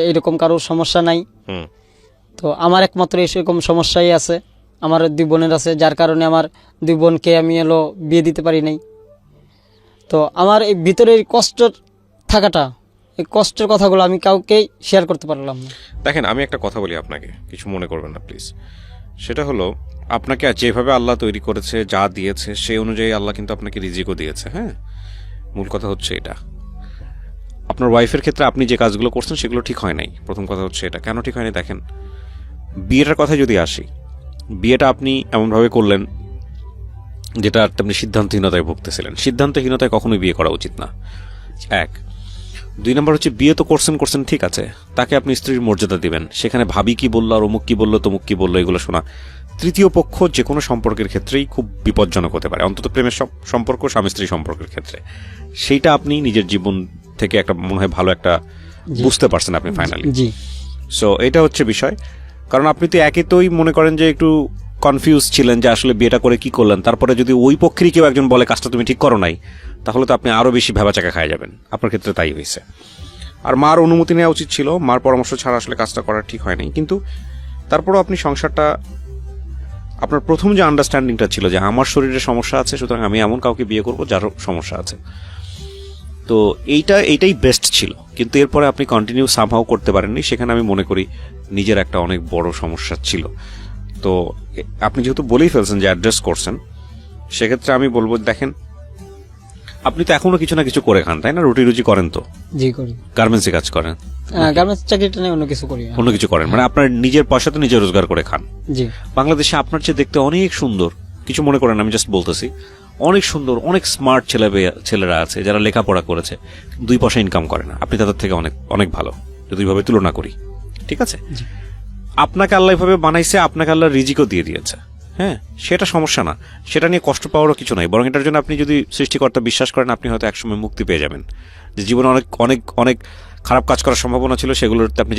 এরকম কারোর সমস্যা নাই। তো আমার একমাত্র এরকম সমস্যাই আছে, আমার 2 বোনের আছে, যার কারণে আমার 2 বোনকে আমি বিয়ে দিতে পারি নাই। তো আমার এই ভিতরের কষ্ট থাকাটা, এই কষ্টের কথাগুলো আমি কাউকেই শেয়ার করতে পারলাম না। দেখেন, আমি একটা কথা বলি আপনাকে, কিছু মনে করবেন না প্লিজ। সেটা হলো, আপনাকে যেভাবে আল্লাহ তৈরি করেছে, যা দিয়েছে সেই অনুযায়ী আল্লাহ কিন্তু আপনাকে রিজিকও দিয়েছে। হ্যাঁ, মূল কথা হচ্ছে এটা। আপনার ওয়াইফের ক্ষেত্রে আপনি যে কাজগুলো করছেন সেগুলো ঠিক হয় নাই। প্রথম কথা হচ্ছে এটা। কেন ঠিক হয়নি দেখেন, বিয়েটার কথায় যদি আসি, বিয়েটা আপনি এমনভাবে করলেন যেটা আপনি সিদ্ধান্তহীনতায় ভুগতেছিলেন। সিদ্ধান্তহীনতায় কখনোই বিয়ে করা উচিত না, 1। 2 নম্বর হচ্ছে, বিয়ে তো করছেন ঠিক আছে, তাকে আপনি স্ত্রীর মর্যাদা দিবেন। সেখানে ভাবি কি বললো, আর অমুক কি বললো, তমুক কি বললো, এগুলো শোনা তৃতীয় পক্ষ যে কোনো সম্পর্কের ক্ষেত্রেই খুব বিপজ্জনক হতে পারে, অন্তত প্রেমের সম্পর্ক, স্বামী স্ত্রী সম্পর্কের ক্ষেত্রে। সেইটা আপনি নিজের জীবন থেকে একটা মনে হয় ভালো একটা বুঝতে পারছেন আপনি ফাইনালি। সো এটা হচ্ছে বিষয়। কারণ আপনি তো তোই মনে করেন যে একটু কনফিউজ ছিলেন যে আসলে বিয়েটা করে কি করলেন। তারপরে যদি ওই পক্ষেরই কেউ একজন বলে কাজটা তুমি ঠিক করো নাই, তাহলে তো আপনি আরো বেশি ভেবাচাকা খায় যাবেন। আপনার ক্ষেত্রে তাই হয়েছে। আর মার অনুমতি নেওয়া উচিত ছিল, মার পরামর্শ ছাড়া আসলে কাজটা করা ঠিক হয় নাই। কিন্তু তারপরও আপনি সংসারটা, আপনার প্রথম যে আন্ডারস্ট্যান্ডিংটা ছিল যে আমার শরীরে সমস্যা আছে, সুতরাং আমি এমন কাউকে বিয়ে করবো যার সমস্যা আছে, তো এইটাই বেস্ট ছিল। কিন্তু এরপরে আপনি কন্টিনিউ সামহাও করতে পারেননি, সেখানে আমি মনে করি নিজের একটা অনেক বড় সমস্যা ছিল। তো আপনি যেহেতু বলেই ফেলছেন যে অ্যাড্রেস করছেন, সেক্ষেত্রে আমি বলবো, দেখেন আপনি তো এখনো কিছু না কিছু করে খান, তাই না? রুটি করেন তো? জি করি। গার্মেন্টসে কাজ করেন? গার্মেন্টস চাকরিটা নেই, অন্য কিছু করি। অন্য কিছু করেন মানে আপনার নিজের পয়সা তো নিজে রোজগার করে খান। জি। বাংলাদেশে আপনার চেয়ে দেখতে অনেক সুন্দর কিছু মনে করেন, আমি জাস্ট বলতেছি, অনেক সুন্দর অনেক স্মার্ট ছেলেরা আছে যারা লেখাপড়া করেছে, 2 পয়সা ইনকাম করে না, আপনি তাদের থেকে অনেক অনেক ভালো যদি এইভাবে তুলনা করি, ঠিক আছে? আপনাকে আল্লাহ এভাবে বানাইছে, আপনাকে আল্লাহ রিজিকও দিয়ে দিয়েছে, হ্যাঁ, সেটা সমস্যা না, সেটা নিয়ে কষ্ট পাওয়ারও কিছু নাই, বরং এটার জন্য আপনি যদি সৃষ্টিকর্তা বিশ্বাস করেন, আপনি হয়তো একসময় মুক্তি পেয়ে যাবেন। যে জীবনে অনেক অনেক অনেক খারাপ কাজ করার সম্ভাবনা ছিল, সেগুলোতে আপনি